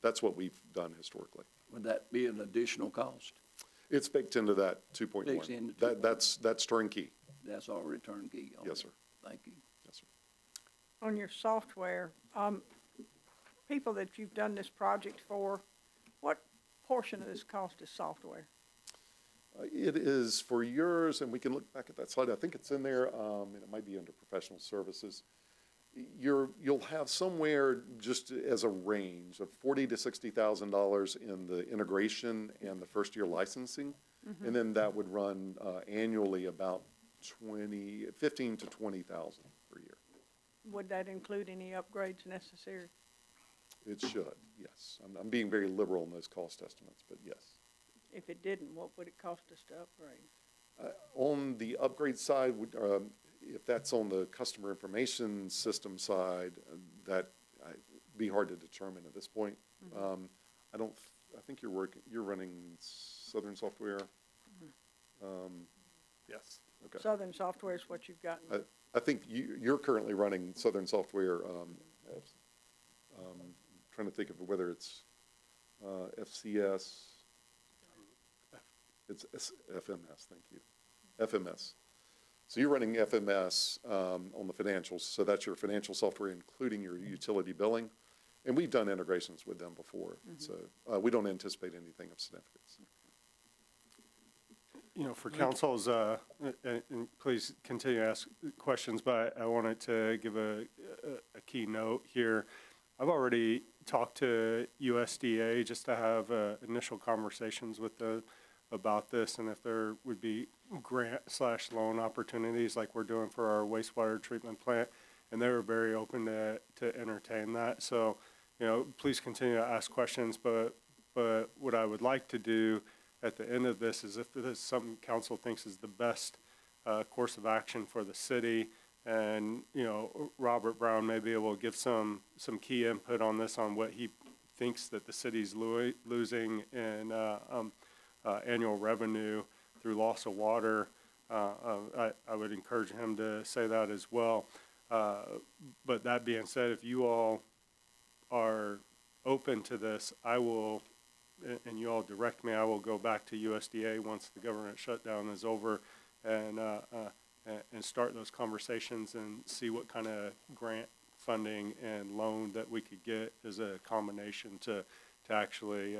that's what we've done historically. Would that be an additional cost? It's baked into that 2.1. Baked into That's turnkey. That's already turnkey. Yes, sir. Thank you. Yes, sir. On your software, people that you've done this project for, what portion of this cost is software? It is for yours, and we can look back at that slide. I think it's in there, and it might be under professional services. You'll have somewhere, just as a range, of $40,000 to $60,000 in the integration and the first-year licensing, and then that would run annually about $15,000 to $20,000 per year. Would that include any upgrades necessary? It should, yes. I'm being very liberal in those cost estimates, but yes. If it didn't, what would it cost us to upgrade? On the upgrade side, if that's on the customer information system side, that be hard to determine at this point. I think you're running Southern Software. Yes. Okay. Southern Software is what you've got. I think you're currently running Southern Software. Trying to think of whether it's FCS. It's FMS, thank you. FMS. So you're running FMS on the financials, so that's your financial software, including your utility billing. And we've done integrations with them before, so we don't anticipate anything of significance. For councils, and please continue to ask questions, but I wanted to give a key note here. I've already talked to USDA just to have initial conversations with them about this, and if there would be grant/loan opportunities like we're doing for our wastewater treatment plant, and they were very open to entertain that. So, please continue to ask questions, but what I would like to do at the end of this is if this is something council thinks is the best course of action for the city, and, Robert Brown may be able to give some key input on this, on what he thinks that the city's losing in annual revenue through loss of water. I would encourage him to say that as well. But that being said, if you all are open to this, I will, and you all direct me, I will go back to USDA once the government shutdown is over and and start those conversations and see what kind of grant funding and loan that we could get as a combination to actually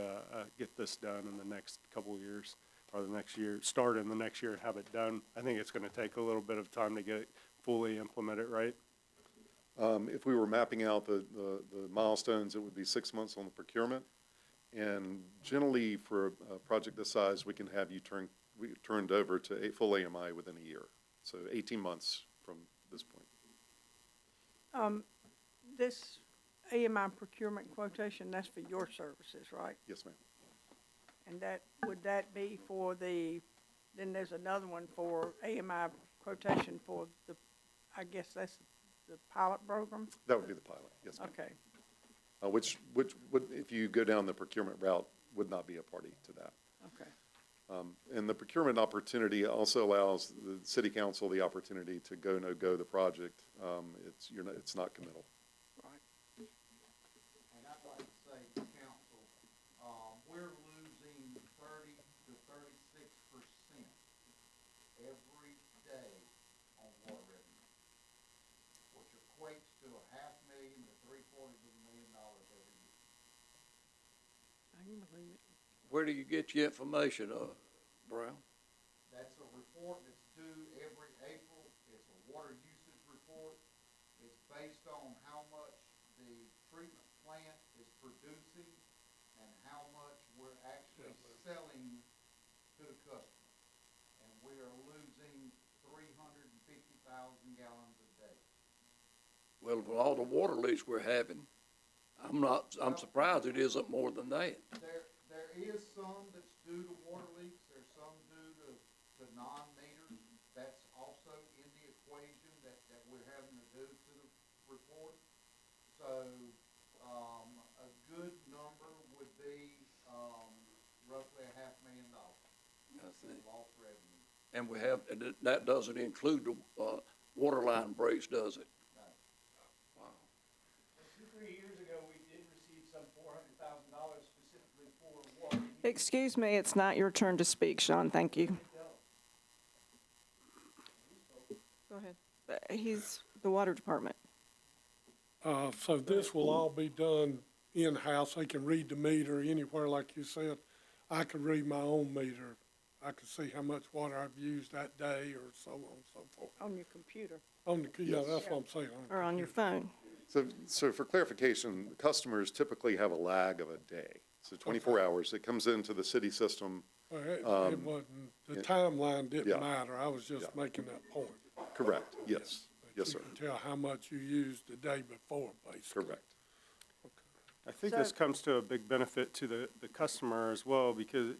get this done in the next couple of years, or the next year, start in the next year and have it done. I think it's going to take a little bit of time to get it fully implemented, right? If we were mapping out the milestones, it would be 6 months on the procurement. And generally, for a project this size, we can have you turned over to a full AMI within a year. So 18 months from this point. This AMI procurement quotation, that's for your services, right? Yes, ma'am. And would that be for then there's another one for AMI quotation for I guess that's the pilot program? That would be the pilot, yes, ma'am. Okay. Which would, if you go down the procurement route, would not be a party to that. Okay. And the procurement opportunity also allows the city council the opportunity to go, no-go the project. It's not committal. Right. And I'd like to say to council, we're losing 30 to 36% every day on water revenue, which equates to $500,000 to $750,000 every year. I can believe it. Where do you get your information, Brown? That's a report that's due every April. It's a water usage report. It's based on how much the treatment plant is producing and how much we're actually selling to the customer. And we are losing 350,000 gallons a day. Well, with all the water leaks we're having, I'm surprised it isn't more than that. There is some that's due to water leaks. There's some due to non-meters. That's also in the equation that we're having to do to the report. So, a good number would be, roughly $500,000 in lost revenue. And that doesn't include the water line breaks, does it? No. Wow. 2-3 years ago, we did receive some $400,000 specifically for water. Excuse me, it's not your turn to speak, Sean, thank you. Go ahead. He's the water department. So this will all be done in-house. They can read the meter anywhere, like you said. I could read my own meter. I could see how much water I've used that day or so on and so forth. On your computer. Yeah, that's what I'm saying. Or on your phone. So for clarification, customers typically have a lag of a day. So 24 hours, it comes into the city system. Well, it wasn't, the timeline Yeah. didn't matter. I was just making that point. Correct, yes. Yes, sir. You can tell how much you used the day before, basically. Correct. I think So- this comes to a big benefit to the customer as well, because,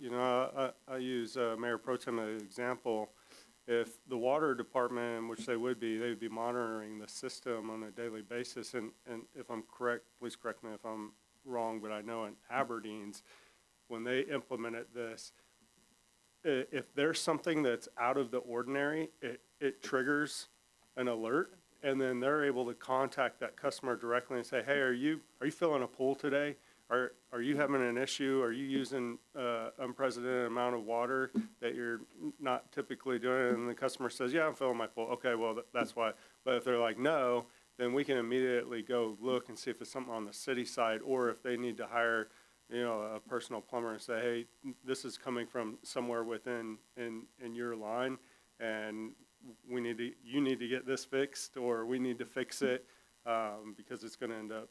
I use Mayor Pro Tem as an example. If the water department, which they would be monitoring the system on a daily basis, and if I'm correct, please correct me if I'm wrong, but I know in Aberdeen's, when they implemented this, if there's something that's out of the ordinary, it triggers an alert, and then they're able to contact that customer directly and say, hey, are you filling a pool today? Are you having an issue? Are you using unprecedented amount of water that you're not typically doing? And the customer says, yeah, I'm filling my pool. Okay, well, that's why. But if they're like, no, then we can immediately go look and see if it's something on the city side, or if they need to hire, a personal plumber and say, hey, this is coming from somewhere within in your line, and you need to get this fixed, or we need to fix it, because it's gonna end up,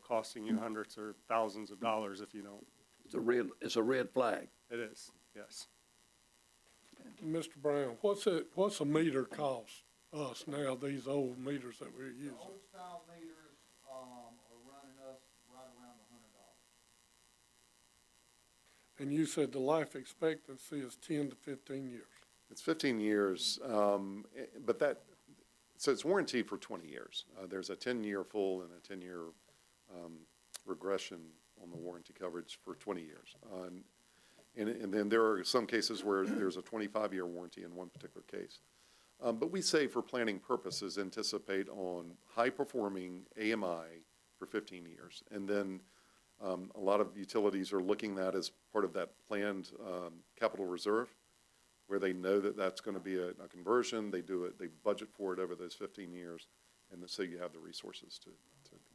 costing you hundreds or thousands of dollars if you don't. It's a red flag. It is, yes. Mr. Brown, what's a meter cost us now, these old meters that we're The using? old style meters, are running us right around $100. And you said the life expectancy is 10 to 15 years. It's 15 years, so it's warranted for 20 years. There's a 10-year full and a 10-year regression on the warranty coverage for 20 years. And then there are some cases where there's a 25-year warranty in one particular case. But we say for planning purposes, anticipate on high-performing AMI for 15 years. And then a lot of utilities are looking at as part of that planned capital reserve. where they know that that's going to be a conversion. They do it, they budget for it over those 15 years, and so you have the resources to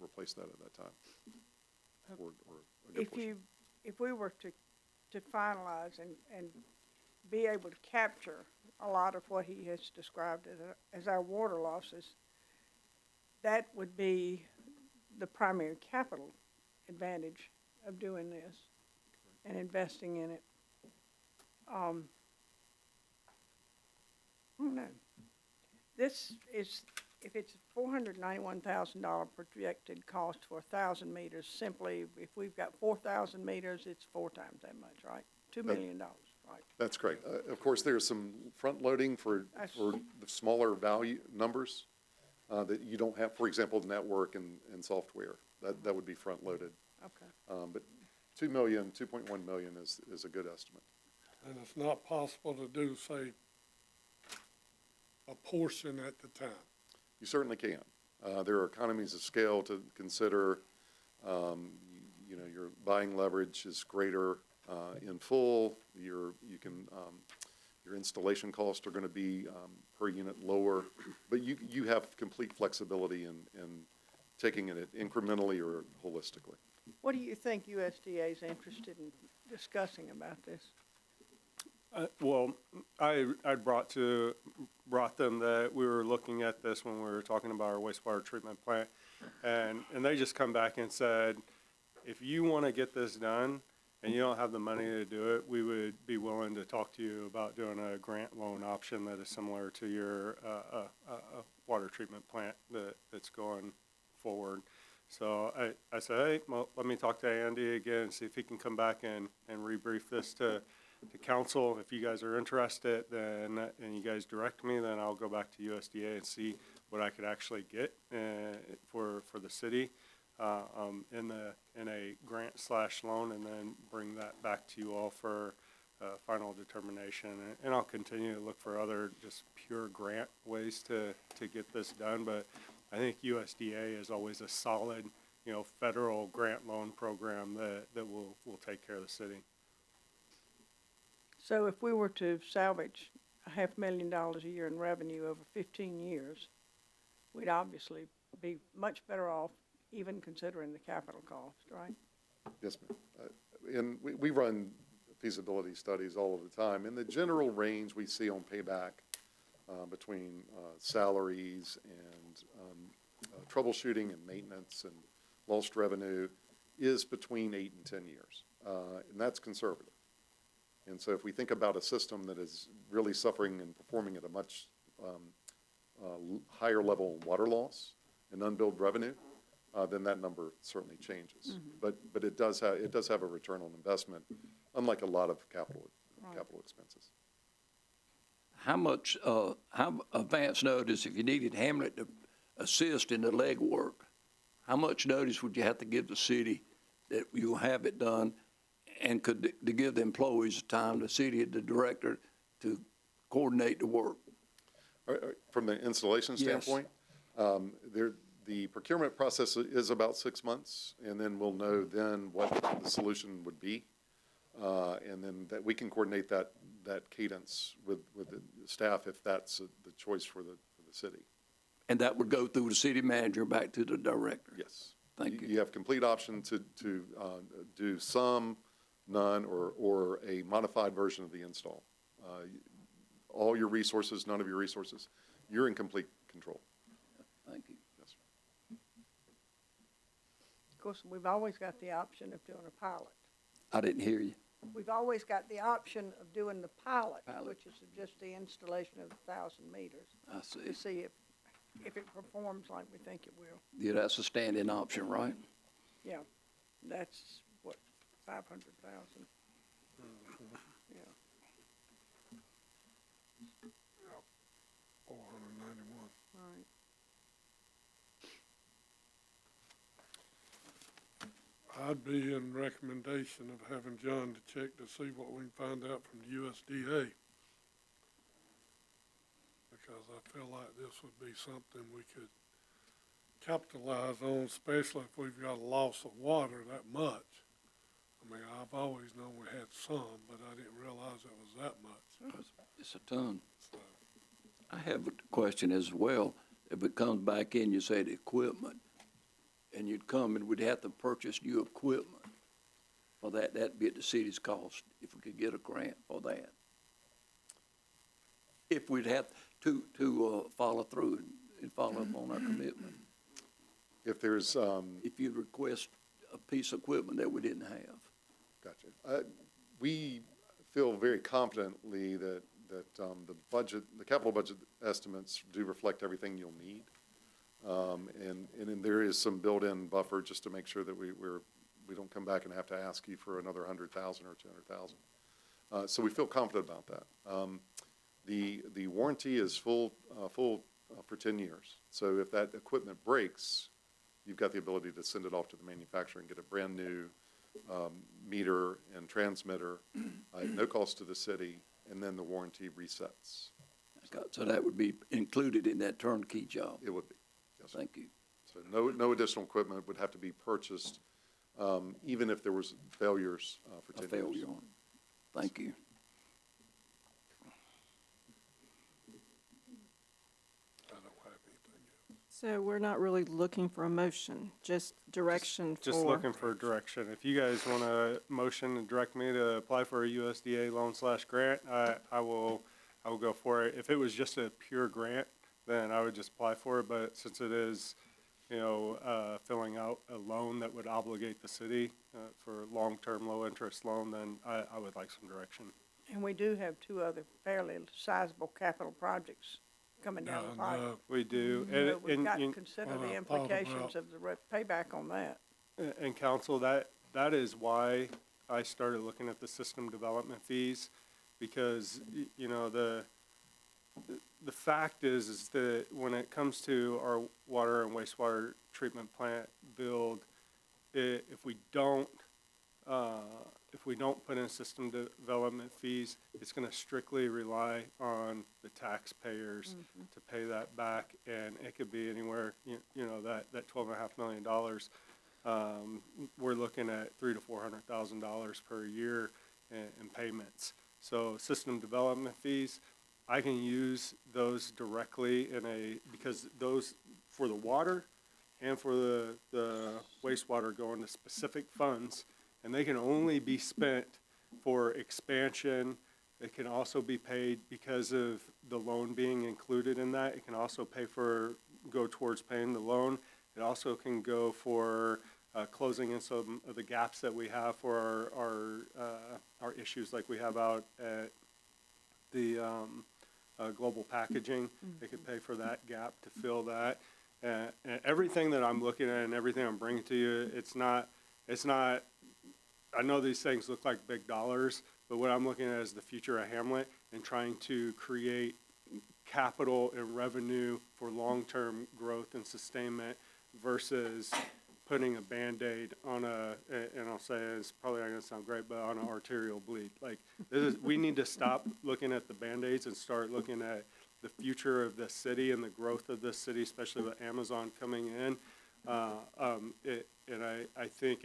replace that at that time. Or a good portion. If we were to finalize and be able to capture a lot of what he has described as our water losses, that would be the primary capital advantage of doing this and investing in it. I don't know. This is, if it's $491,000 projected cost for 1,000 meters, simply, if we've got 4,000 meters, it's 4 times that much, right? $2 million, right? That's correct. Of course, there's some front loading for the smaller value numbers that you don't have, for example, network and software. That would be front loaded. Okay. But 2 million, 2.1 million is a good estimate. And it's not possible to do, say, a portion at the time. You certainly can. There are economies of scale to consider. You know, your buying leverage is greater in full. Your installation costs are going to be per unit lower, but you have complete flexibility in taking it incrementally or holistically. What do you think USDA is interested in discussing about this? Well, I brought them that we were looking at this when we were talking about our wastewater treatment plant, and they just come back and said, if you want to get this done and you don't have the money to do it, we would be willing to talk to you about doing a grant loan option that is similar to your water treatment plant that's going forward. So I said, hey, well, let me talk to Andy again and see if he can come back and rebrief this to council. If you guys are interested, then, and you guys direct me, then I'll go back to USDA and see what I could actually get for the city in a grant/loan, and then bring that back to you all for final determination. And I'll continue to look for other just pure grant ways to get this done. But I think USDA is always a solid, federal grant loan program that will take care of the city. So if we were to salvage $500,000 a year in revenue over 15 years, we'd obviously be much better off, even considering the capital cost, right? Yes, ma'am. And we run feasibility studies all of the time. And the general range we see on payback between salaries and troubleshooting and maintenance and lost revenue is between 8 and 10 years. And that's conservative. And so if we think about a system that is really suffering and performing at a much higher level in water loss and unbilled revenue, then that number certainly changes. Mm-hmm. But it does have a return on investment, unlike a lot of capital expenses. How much, how advance notice, if you needed Hamlet to assist in the legwork, how much notice would you have to give the city that you'll have it done, and to give the employees time, the city, the director, to coordinate the work? From the installation standpoint, the procurement process is about 6 months, and then we'll know then what the solution would be, and then that we can coordinate that cadence with the staff if that's the choice for the city. And that would go through the city manager back to the director? Yes. Thank you. You have complete option to do some, none, or a modified version of the install. All your resources, none of your resources, you're in complete control. Thank you. Yes, sir. Of course, we've always got the option of doing a pilot. I didn't hear you. We've always got the option of doing the pilot. Which is just the installation of 1,000 meters. I see. To see if it performs like we think it will. Yeah, that's a standing option, right? Yeah, that's what, 500,000. Yeah. 491. Right. I'd be in recommendation of having John to check to see what we can find out from the USDA. Because I feel like this would be something we could capitalize on, especially if we've got a loss of water that much. I I mean, I've always known we had some, but I didn't realize it was that much. It's a ton. I have a question as well. If it comes back in, you said equipment, and you'd come and we'd have to purchase new equipment for that. That'd be at the city's cost if we could get a grant for that. If we'd have to follow through and follow up on our commitment. If there's, If you'd request a piece of equipment that we didn't have. gotcha. We feel very confidently that the budget, the capital budget estimates do reflect everything you'll need. And then there is some built-in buffer just to make sure that we don't come back and have to ask you for another 100,000 or 200,000. So we feel confident about that. The warranty is full for 10 years. So if that equipment breaks, you've got the ability to send it off to the manufacturer and get a brand-new meter and transmitter at no cost to the city, and then the warranty resets. So that would be included in that turnkey job. It would be, yes, sir. Thank you. So no additional equipment would have to be purchased, even if there was failures for 10 A years. failure on it. Thank you. I don't have anything else. So we're not really looking for a motion, just direction for. Just looking for direction. If you guys want a motion and direct me to apply for a USDA loan/grant, I will go for it. If it was just a pure grant, then I would just apply for it. But since it is, filling out a loan that would obligate the city for a long-term, low-interest loan, then I would like some direction. And we do have two other fairly sizable capital projects coming down the pipe. We do. So we've got to and- consider the thought implications about- of the payback on that. And council, that is why I started looking at the system development fees, because, the fact is that when it comes to our water and wastewater treatment plant build, if we don't put in system development fees, it's gonna strictly rely on the taxpayers to pay that back, and it could be anywhere, that $12.5 million. We're looking at $300,000 to $400,000 per year in payments. So system development fees, I can use those directly because those, for the water and for the wastewater, go into specific funds, and they can only be spent for expansion. It can also be paid because of the loan being included in that. It can also go towards paying the loan. It also can go for closing in some of the gaps that we have for our issues like we have out at the global packaging. They could pay for that gap to fill that. And everything that I'm looking at and everything I'm bringing to you, it's not, I know these things look like big dollars, but what I'm looking at is the future of Hamlet and trying to create capital and revenue for long-term growth and sustainment versus putting a Band-Aid on and I'll say it's probably not gonna sound great, but on an arterial bleed. Like, we need to stop looking at the Band-Aids and start looking at the future of this city and the growth of this city, especially with Amazon coming in. And I think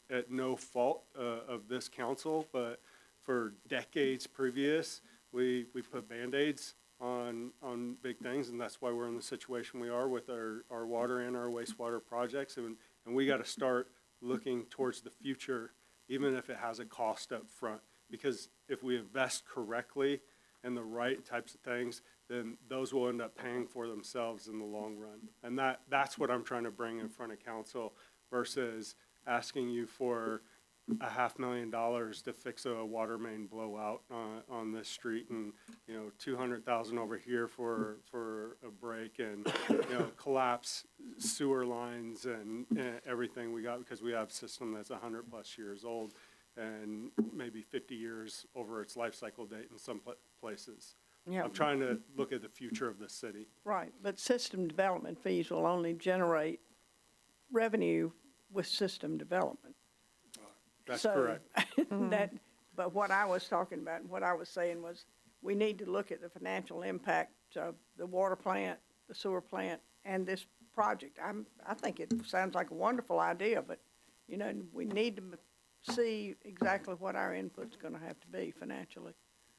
at no fault of this council, but for decades previous, we put Band-Aids on big things, and that's why we're in the situation we are with our water and our wastewater projects. And we got to start looking towards the future, even if it has a cost up front. Because if we invest correctly in the right types of things, then those will end up paying for themselves in the long run. And that's what I'm trying to bring in front of council versus asking you for $500,000 to fix a water main blowout on this street, and $200,000 over here for a break, and collapse sewer lines and everything we got, because we have a system that's 100+ years old and maybe 50 years over its life cycle date in some places. Yeah. I'm trying to look at the future of the city. Right, but system development fees will only generate revenue with system development. That's So, correct. But what I was talking about, and what I was saying was, we need to look at the financial impact of the water plant, the sewer plant, and this project. I think it sounds like a wonderful idea, but, we need to see exactly what our input's gonna have to be financially.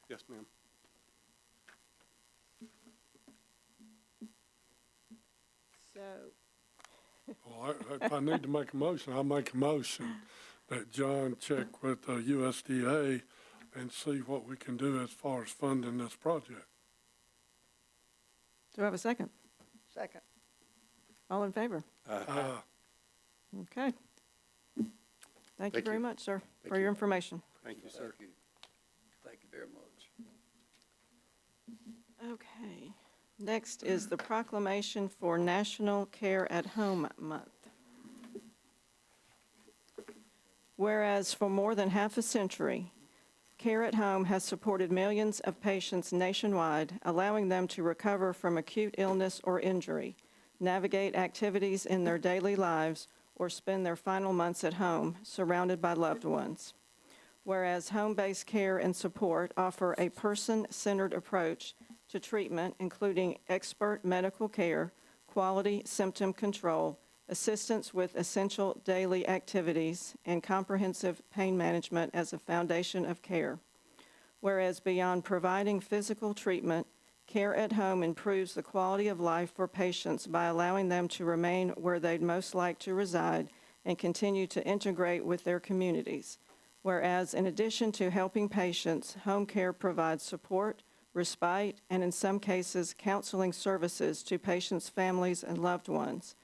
Yes, ma'am. So, Well, if I need to make a motion, I'll make a motion that John check with USDA and see what we can do as far as funding this project. do I have a second? Second. All in favor? Okay. Thank you Thank very you. much, sir, Thank for your you. information. Thank you, sir. Thank you. Thank you very much. Okay. Next is the proclamation for National Care at Home Month. Whereas for more than half a century, Care at Home has supported millions of patients nationwide, allowing them to recover from acute illness or injury, navigate activities in their daily lives, or spend their final months at home, surrounded by loved ones. Whereas home-based care and support offer a person-centered approach to treatment, including expert medical care, quality symptom control, assistance with essential daily activities, and comprehensive pain management as a foundation of care. Whereas beyond providing physical treatment, Care at Home improves the quality of life for patients by allowing them to remain where they'd most like to reside and continue to integrate with their communities. Whereas in addition to helping patients, home care provides support, respite, and in some cases, counseling services to patients' families and loved ones.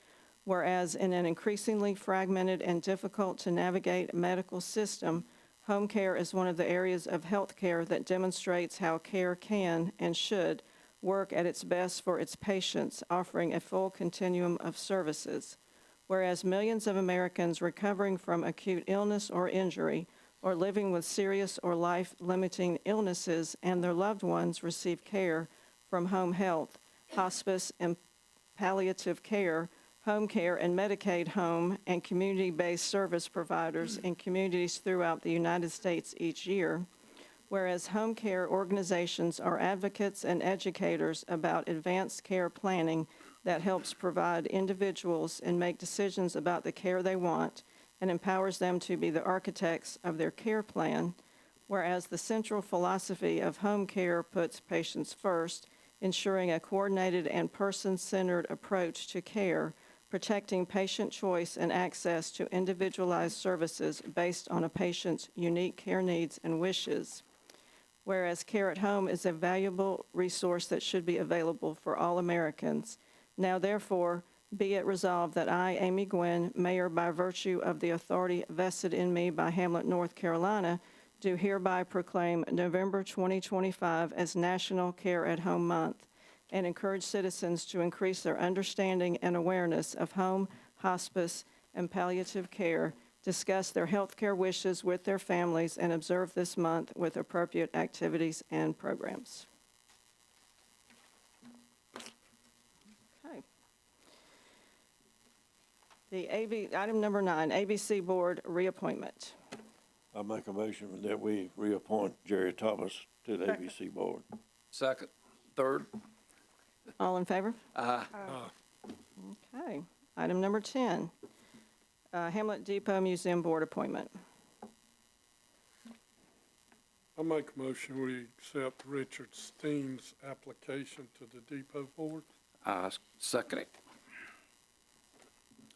Whereas in an increasingly fragmented and difficult to navigate medical system, home care is one of the areas of health care that demonstrates how care can and should work at its best for its patients, offering a full continuum of services. Whereas millions of Americans recovering from acute illness or injury or living with serious or life-limiting illnesses and their loved ones receive care from home health, hospice, and palliative care, home care and Medicaid home, and community-based service providers in communities throughout the United States each year. Whereas home care organizations are advocates and educators about advanced care planning that helps provide individuals and make decisions about the care they want and empowers them to be the architects of their care plan. Whereas the central philosophy of home care puts patients first, ensuring a coordinated and person-centered approach to care, protecting patient choice and access to individualized services based on a patient's unique care needs and wishes. Whereas Care at Home is a valuable resource that should be available for all Americans. Now therefore, be it resolved that I, Amy Gwynn, Mayor by virtue of the authority vested in me by Hamlet, North Carolina, do hereby proclaim November 2025 as National Care at Home Month and encourage citizens to increase their understanding and awareness of home, hospice, and palliative care, discuss their health care wishes with their families, and observe this month with appropriate activities and programs. Okay. Item number 9, ABC Board reappointment. I make a motion that we reappoint Jerry Thomas to the ABC Board. Second, third, All in favor? Okay. Item number 10, Hamlet Depot Museum Board appointment. I make a motion, we accept Richard Steen's application to the Depot Board. I second it.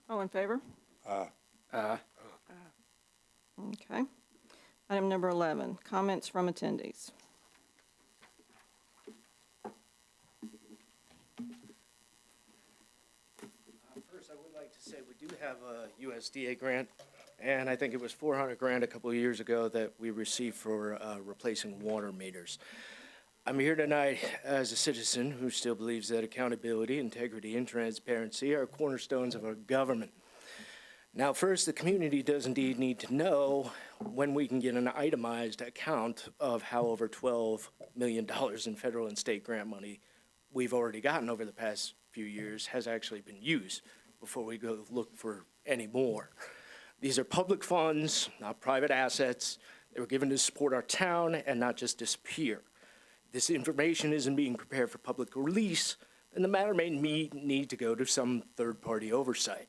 All in favor? Aye. Okay. Item number 11, comments from attendees. First, I would like to say we do have a USDA grant, and I think it was $400,000 a couple of years ago that we received for replacing water meters. I'm here tonight as a citizen who still believes that accountability, integrity, and transparency are cornerstones of our government. Now, first, the community does indeed need to know when we can get an itemized account of how over $12 million in federal and state grant money we've already gotten over the past few years has actually been used before we go look for any more. These are public funds, not private assets. They were given to support our town and not just disappear. This information isn't being prepared for public release, and the matter may need to go to some third-party oversight.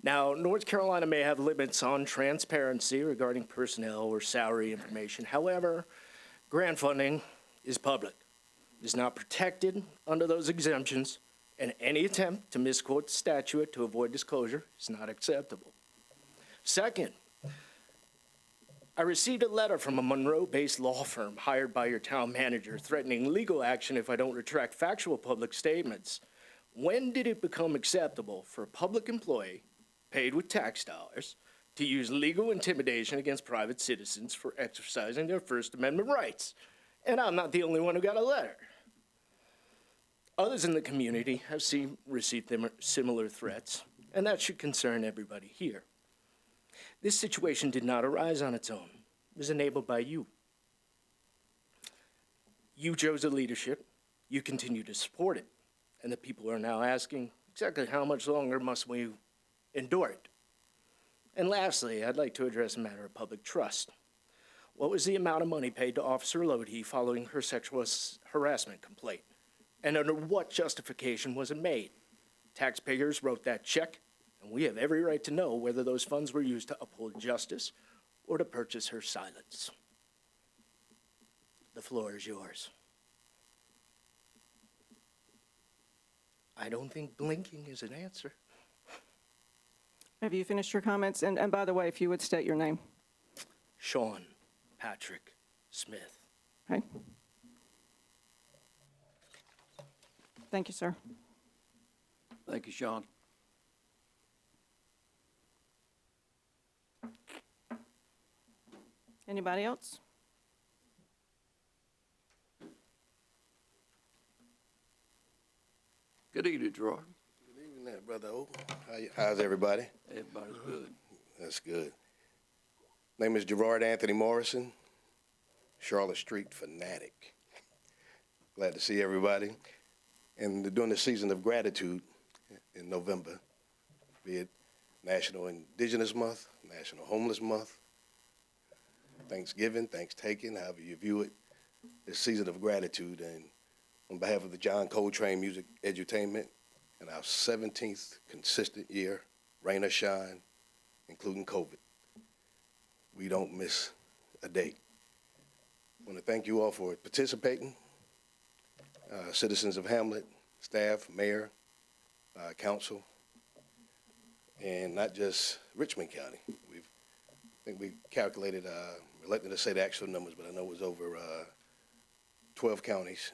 Now, North Carolina may have limits on transparency regarding personnel or salary information. However, grant funding is public. It is not protected under those exemptions, and any attempt to misquote the statute to avoid disclosure is not acceptable. Second, I received a letter from a Monroe-based law firm hired by your town manager threatening legal action if I don't retract factual public statements. When did it become acceptable for a public employee paid with tax dollars to use legal intimidation against private citizens for exercising their First Amendment rights? And I'm not the only one who got a letter. Others in the community have received similar threats, and that should concern everybody here. This situation did not arise on its own. It was enabled by you. You chose the leadership. You continue to support it. And the people are now asking exactly how much longer must we endure it. And lastly, I'd like to address a matter of public trust. What was the amount of money paid to Officer Lodi following her sexual harassment complaint? And under what justification was it made? Taxpayers wrote that check, and we have every right to know whether those funds were used to uphold justice or to purchase her silence. The floor is yours. I don't think blinking is an answer. Have you finished your comments? And by the way, if you would state your name. Sean Patrick Smith. Okay. Thank you, sir. Thank you, Sean. Anybody else? Good evening, Troy. Good evening there, Brother O. How's everybody? Everybody's good. That's good. Name is Gerard Anthony Morrison, Charlotte Street fanatic. Glad to see everybody. And during the season of gratitude in November, be it National Indigenous Month, National Homeless Month, Thanksgiving, Thanksgiving, however you view it, this season of gratitude. And on behalf of the John Coltrane Music Edutainment, and our 17th consistent year, rain or shine, including COVID, we don't miss a date. I want to thank you all for participating, citizens of Hamlet, staff, mayor, council, and not just Richmond County. I think we calculated, reluctant to say the actual numbers, but I know it was over 12 counties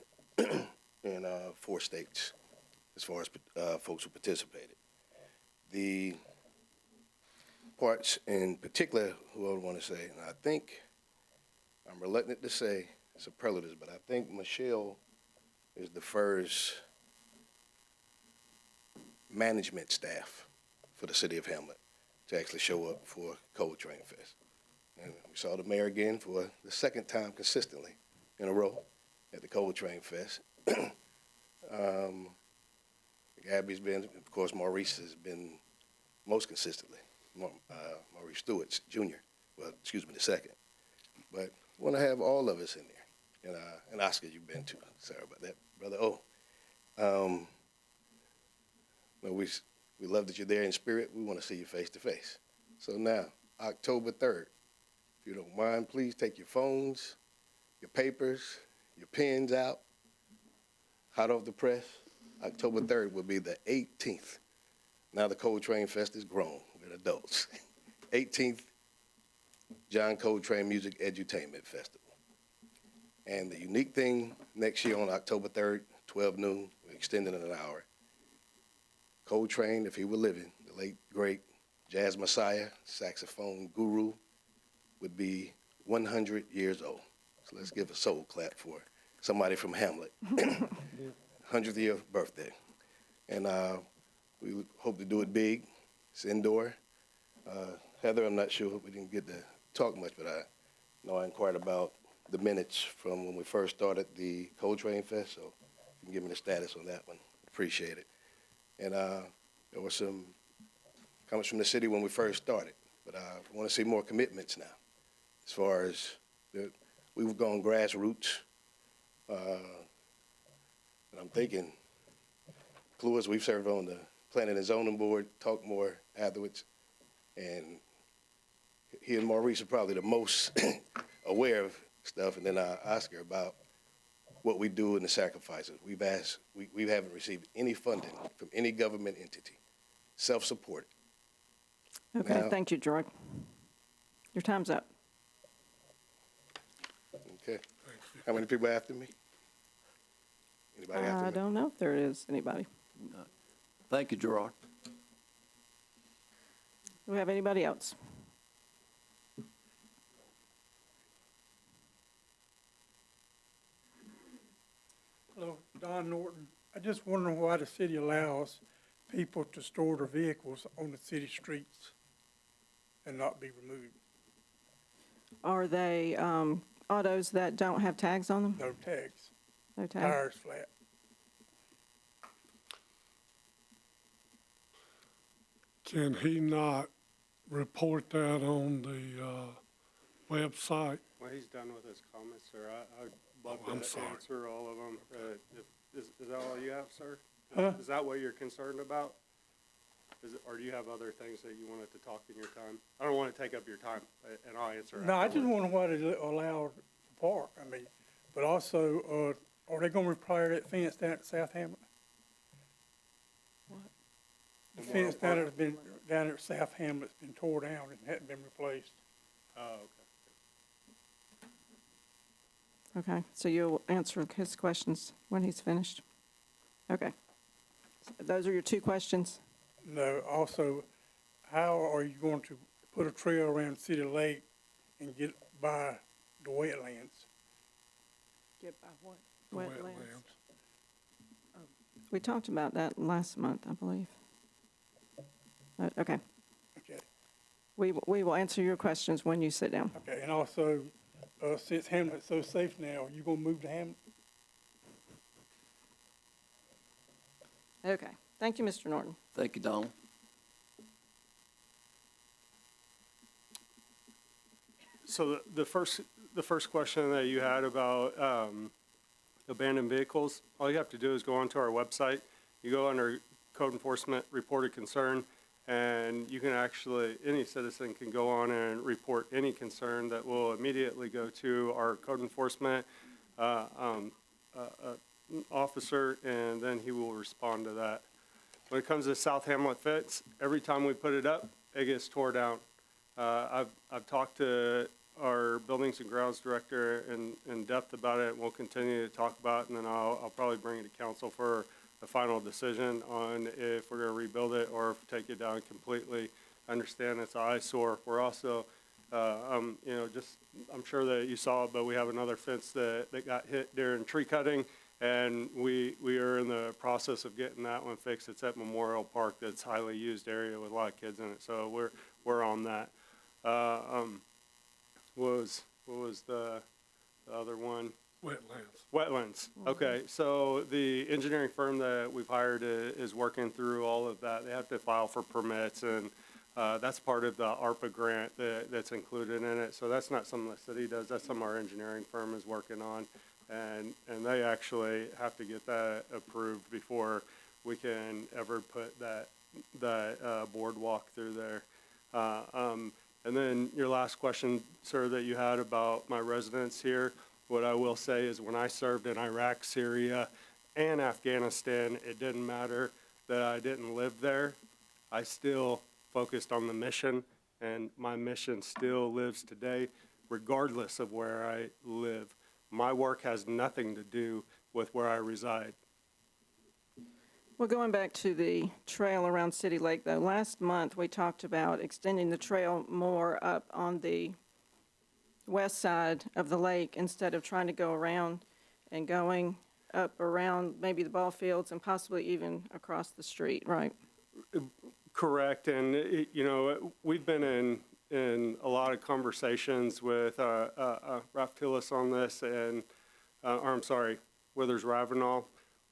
in 4 states as far as folks who participated. The parts in particular who I would want to say, and I think, I'm reluctant to say superlatives, but I think Michelle is the first management staff for the city of Hamlet to actually show up for Coltrane Fest. And we saw the mayor again for the second time consistently in a row at the Coltrane Fest. Gabby's been, of course, Maurice has been most consistently. Maurice Stewart, Jr., well, excuse me, the second. But I want to have all of us in there. And Oscar, you've been too. Sorry about that, Brother O. We love that you're there in spirit. We want to see you face to face. So now, October 3rd, if you don't mind, please take your phones, your papers, your pens out, hot off the press. October 3rd will be the 18th. Now the Coltrane Fest is grown. We're adults. 18th John Coltrane Music Edutainment Festival. And the unique thing next year on October 3rd, 12 noon, we're extending it an hour. Coltrane, if he were living, the late, great jazz messiah, saxophone guru, would be 100 years old. So let's give a soul clap for somebody from Hamlet. 100th year birthday. And we hope to do it big. It's indoor. Heather, I'm not sure, we didn't get to talk much, but I know I inquired about the minutes from when we first started the Coltrane Fest, so you can give me the status on that one. Appreciate it. And there were some comments from the city when we first started, but I want to see more commitments now. As far as we've gone grassroots, and I'm thinking, Cluas, we've served on the Planning and Zoning Board talk more afterwards. And he and Maurice are probably the most aware of stuff, and then I'll ask her about what we do and the sacrifices. We haven't received any funding from any government entity, self-supported. Okay, Now- thank you, Gerard. Your time's up. Okay. How many people after me? Anybody after me? I don't know if there is anybody. Thank you, Gerard. Do we have anybody else? Hello, Don Norton. I just wonder why the city allows people to store their vehicles on the city streets and not be removed. Are they autos that don't have tags on them? No tags, No tags? tires flat. Can he not report that on the website? Well, he's done with his comments, sir. I'd love I'm to sorry. answer all of them. Is that all you have, sir? Huh? Is that what you're concerned about? Or do you have other things that you wanted to talk in your time? I don't want to take up your time, and I'll answer. No, I just afterwards. wonder why they allow to park, I mean, but also, are they gonna repair that fence down at South Hamlet? The fence down at South Hamlet's been tore down and hadn't been replaced. Oh, okay. Okay, so you'll answer his questions when he's finished? Okay. So those are your two questions? No, also, how are you going to put a trail around City Lake and get by the wetlands? Get by what? The Wetlands. We talked about that last month, I believe. Okay. Okay, We will answer your questions when you sit down. okay, and also, since Hamlet's so safe now, are you gonna move to Hamlet? Okay. Thank you, Mr. Norton. Thank you, Don. So the first question that you had about abandoned vehicles, all you have to do is go onto our website. You go under Code Enforcement Reported Concern, and you can actually, any citizen can go on and report any concern that will immediately go to our code enforcement officer, and then he will respond to that. When it comes to South Hamlet fence, every time we put it up, it gets tore down. I've talked to our Buildings and Grounds Director in depth about it, and we'll continue to talk about it, and then I'll probably bring it to council for a final decision on if we're gonna rebuild it or take it down completely. I understand it's an eyesore. We're also, you know, just, I'm sure that you saw it, but we have another fence that got hit during tree cutting, and we are in the process of getting that one fixed. It's at Memorial Park. That's a highly used area with a lot of kids in it, so we're on that. What was the other one? Wetlands. Okay, so the engineering firm that we've hired is working through all of that. They have to file for permits, and that's part of the ARPA grant that's included in it. So that's not something the city does. That's something our engineering firm is working on, and they actually have to get that approved before we can ever put that boardwalk through there. And then your last question, sir, that you had about my residence here. What I will say is when I served in Iraq, Syria, and Afghanistan, it didn't matter that I didn't live there. I still focused on the mission, and my mission still lives today, regardless of where I live. My work has nothing to do with where I reside. Well, going back to the trail around City Lake, though, last month we talked about extending the trail more up on the west side of the lake instead of trying to go around and going up around maybe the ball fields and possibly even across the street, right? Correct, and you know, we've been in a lot of conversations with Ralph Tillis on this, and or I'm sorry, Withers Ravenel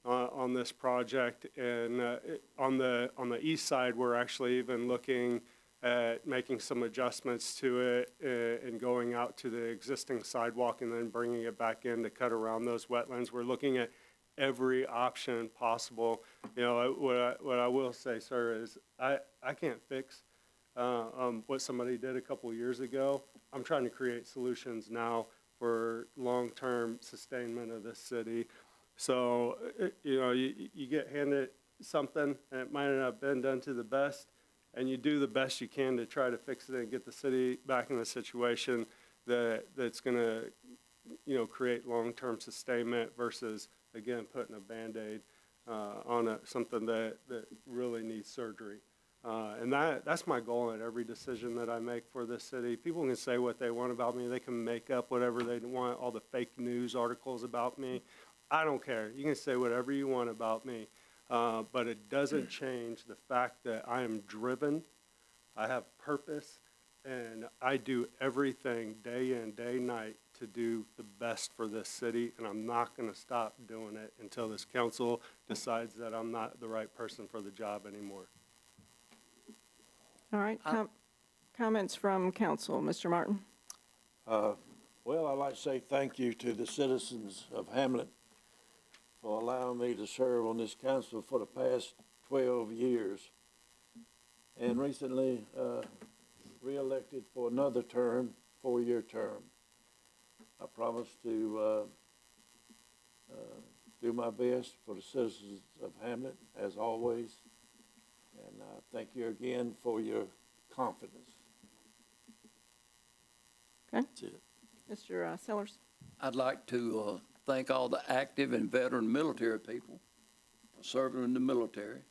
on this project, and on the east side, we're actually even looking at making some adjustments to it and going out to the existing sidewalk and then bringing it back in to cut around those wetlands. We're looking at every option possible. You know, what I will say, sir, is I can't fix what somebody did a couple years ago. I'm trying to create solutions now for long-term sustainment of this city. So, you know, you get handed something and it might not have been done to the best, and you do the best you can to try to fix it and get the city back in a situation that's going to, you know, create long-term sustainment versus, again, putting a Band-Aid on something that really needs surgery. And that's my goal in every decision that I make for this city. People can say what they want about me. They can make up whatever they want, all the fake news articles about me. I don't care. You can say whatever you want about me. But it doesn't change the fact that I am driven, I have purpose, and I do everything day in, day night to do the best for this city, and I'm not going to stop doing it until this council decides that I'm not the right person for the job anymore. All right, comments from council. Mr. Martin? Well, I'd like to say thank you to the citizens of Hamlet for allowing me to serve on this council for the past 12 years. And recently, re-elected for another term, 4-year term. I promise to do my best for the citizens of Hamlet, as always. And thank you again for your confidence. Okay. That's it. Mr. Sellers? I'd like to thank all the active and veteran military people for serving in the military.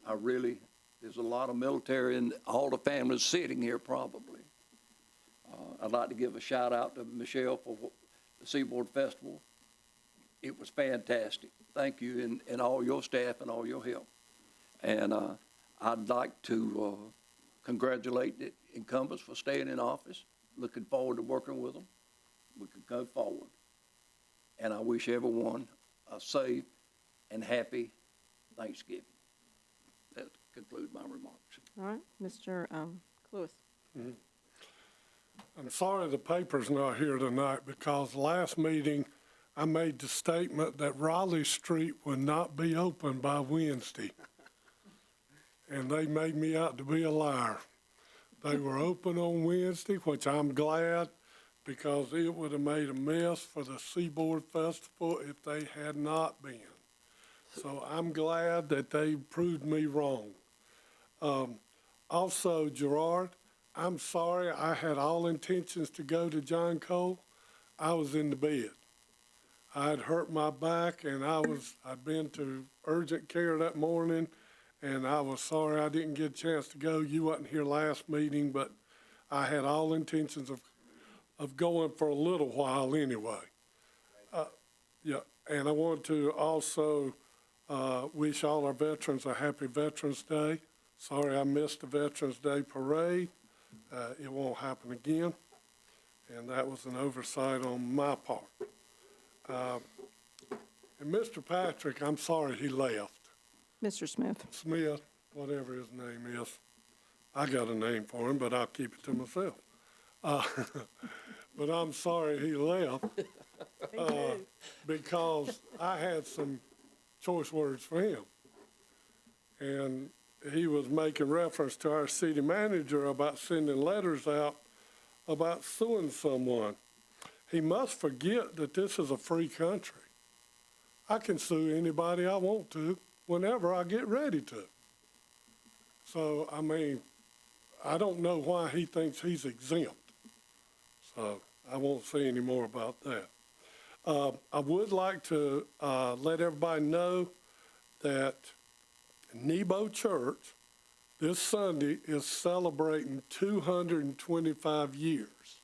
There's a lot of military and all the families sitting here probably. I'd like to give a shout out to Michelle for the Seaboard Festival. It was fantastic. Thank you and all your staff and all your help. And I'd like to congratulate the incumbents for staying in office. Looking forward to working with them. We can go forward. And I wish everyone a safe and happy Thanksgiving. That concludes my remarks. All right, Mr. Lewis? I'm sorry the paper's not here tonight because last meeting I made the statement that Raleigh Street would not be open by Wednesday. And they made me out to be a liar. They were open on Wednesday, which I'm glad, because it would have made a mess for the Seaboard Festival if they had not been. So I'm glad that they proved me wrong. Also, Gerard, I'm sorry, I had all intentions to go to John Cole. I was in the bed. I had hurt my back and I'd been to urgent care that morning, and I was sorry I didn't get a chance to go. You wasn't here last meeting, but I had all intentions of going for a little while anyway. Yeah, and I want to also wish all our veterans a happy Veterans Day. Sorry I missed the Veterans Day parade. It won't happen again, and that was an oversight on my part. And Mr. Patrick, I'm sorry he left. Mr. Smith? Smith, whatever his name is. I got a name for him, but I'll keep it to myself. But I'm sorry he left because I had some choice words for him. And he was making reference to our city manager about sending letters out about suing someone. He must forget that this is a free country. I can sue anybody I want to whenever I get ready to. So, I mean, I don't know why he thinks he's exempt. So I won't say any more about that. I would like to let everybody know that Nebo Church this Sunday is celebrating 225 years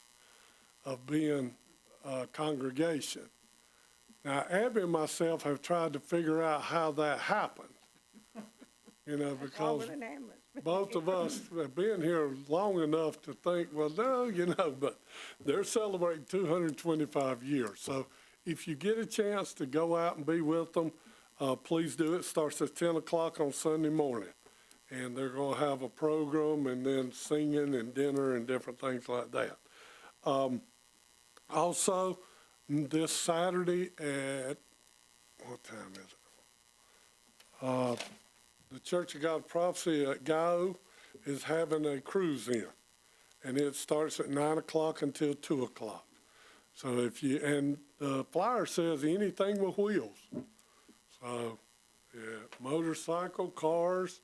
of being a congregation. Now, Abby and myself have tried to figure out how that happened, because both of us have been here long enough to think, well, no, but they're celebrating 225 years. So if you get a chance to go out and be with them, please do it. Starts at 10 o'clock on Sunday morning. And they're going to have a program and then singing and dinner and different things like that. Also, this Saturday at what time is it? The Church of God of Prophecy at Gao is having a cruise in, and it starts at 9 o'clock until 2 o'clock. So if you, and the flyer says anything with wheels. So, yeah, motorcycle, cars,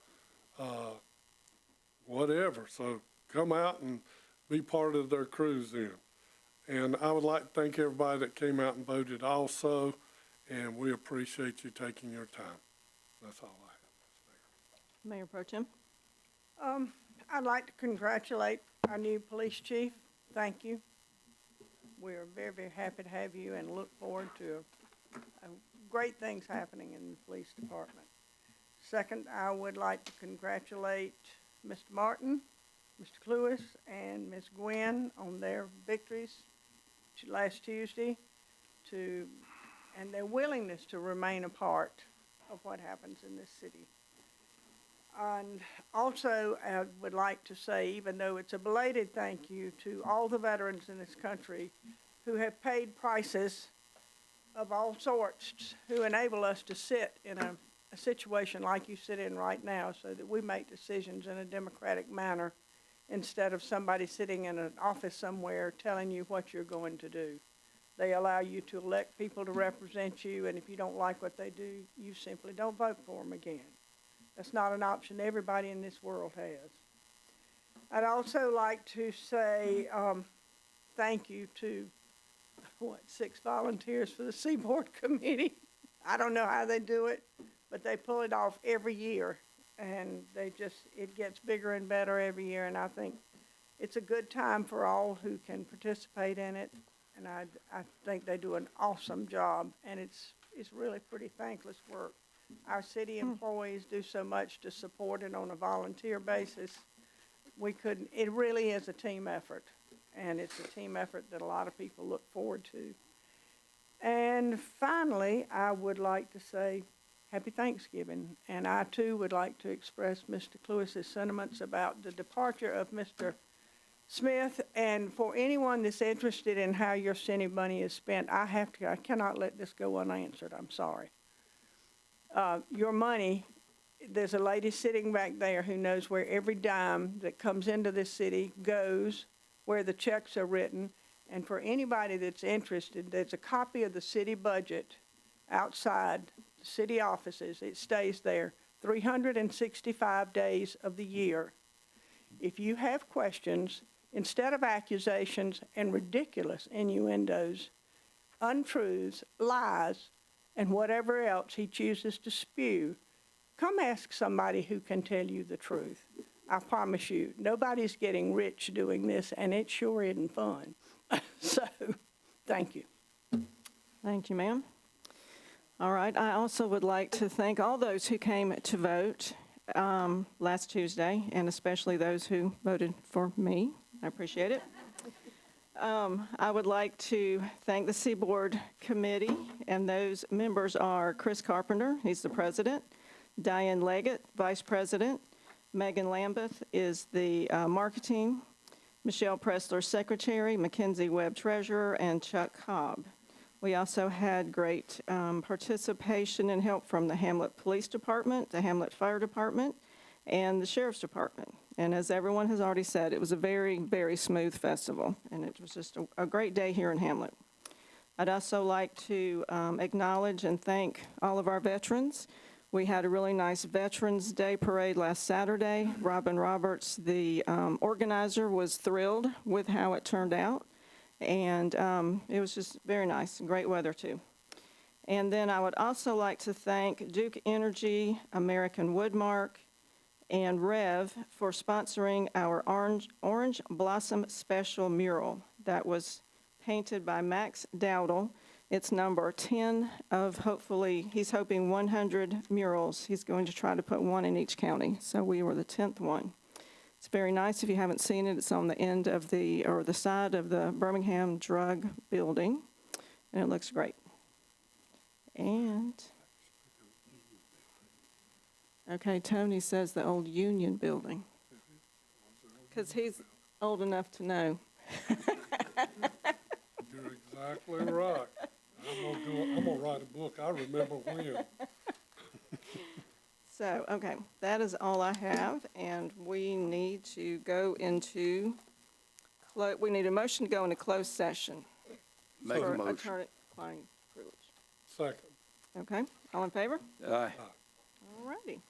whatever. So come out and be part of their cruise in. And I would like to thank everybody that came out and voted also, and we appreciate you taking your time. That's all I have. Mayor Pro Tem. I'd like to congratulate our new police chief. Thank you. We are very, very happy to have you and look forward to great things happening in the police department. Second, I would like to congratulate Mr. Martin, Mr. Cluis, and Ms. Gwen on their victories last Tuesday and their willingness to remain a part of what happens in this city. And also, I would like to say, even though it's a belated thank you to all the veterans in this country who have paid prices of all sorts, who enable us to sit in a situation like you sit in right now so that we make decisions in a democratic manner instead of somebody sitting in an office somewhere telling you what you're going to do. They allow you to elect people to represent you, and if you don't like what they do, you simply don't vote for them again. That's not an option everybody in this world has. I'd also like to say thank you to, 6 volunteers for the Seaboard Committee. I don't know how they do it, but they pull it off every year, and it gets bigger and better every year, and I think it's a good time for all who can participate in it, and I think they do an awesome job, and it's really pretty thankless work. Our city employees do so much to support it on a volunteer basis. It really is a team effort, and it's a team effort that a lot of people look forward to. And finally, I would like to say Happy Thanksgiving, and I too would like to express Mr. Cluis's sentiments about the departure of Mr. Smith, and for anyone that's interested in how your city money is spent, I cannot let this go unanswered. I'm sorry. Your money, there's a lady sitting back there who knows where every dime that comes into this city goes, where the checks are written, and for anybody that's interested, there's a copy of the city budget outside the city offices. It stays there 365 days of the year. If you have questions, instead of accusations and ridiculous innuendos, untruths, lies, and whatever else he chooses to spew, come ask somebody who can tell you the truth. I promise you, nobody's getting rich doing this, and it sure isn't fun. So, thank you. Thank you, ma'am. All right, I also would like to thank all those who came to vote last Tuesday, and especially those who voted for me. I appreciate it. I would like to thank the Seaboard Committee, and those members are Chris Carpenter, he's the president, Diane Leggett, vice president, Megan Lambeth is the marketing, Michelle Pressler, secretary, Mackenzie Webb, treasurer, and Chuck Cobb. We also had great participation and help from the Hamlet Police Department, the Hamlet Fire Department, and the Sheriff's Department. And as everyone has already said, it was a very, very smooth festival, and it was just a great day here in Hamlet. I'd also like to acknowledge and thank all of our veterans. We had a really nice Veterans Day parade last Saturday. Robin Roberts, the organizer, was thrilled with how it turned out, and it was just very nice, great weather too. And then I would also like to thank Duke Energy, American Woodmark, and Rev for sponsoring our Orange Blossom Special mural that was painted by Max Dowdle. It's number 10 of hopefully, he's hoping 100 murals. He's going to try to put one in each county, so we were the 10th one. It's very nice. If you haven't seen it, it's on the end of the side of the Birmingham Drug Building, and it looks great. And okay, Tony says the old Union Building, because he's old enough to know. You're exactly right. I I'm gonna write a book, I remember when. So, okay, that is all I have, and we need to go into, we need a motion to go into closed session Make a for motion. attorney-client privilege. Second. Okay, all in favor? Aye. All righty.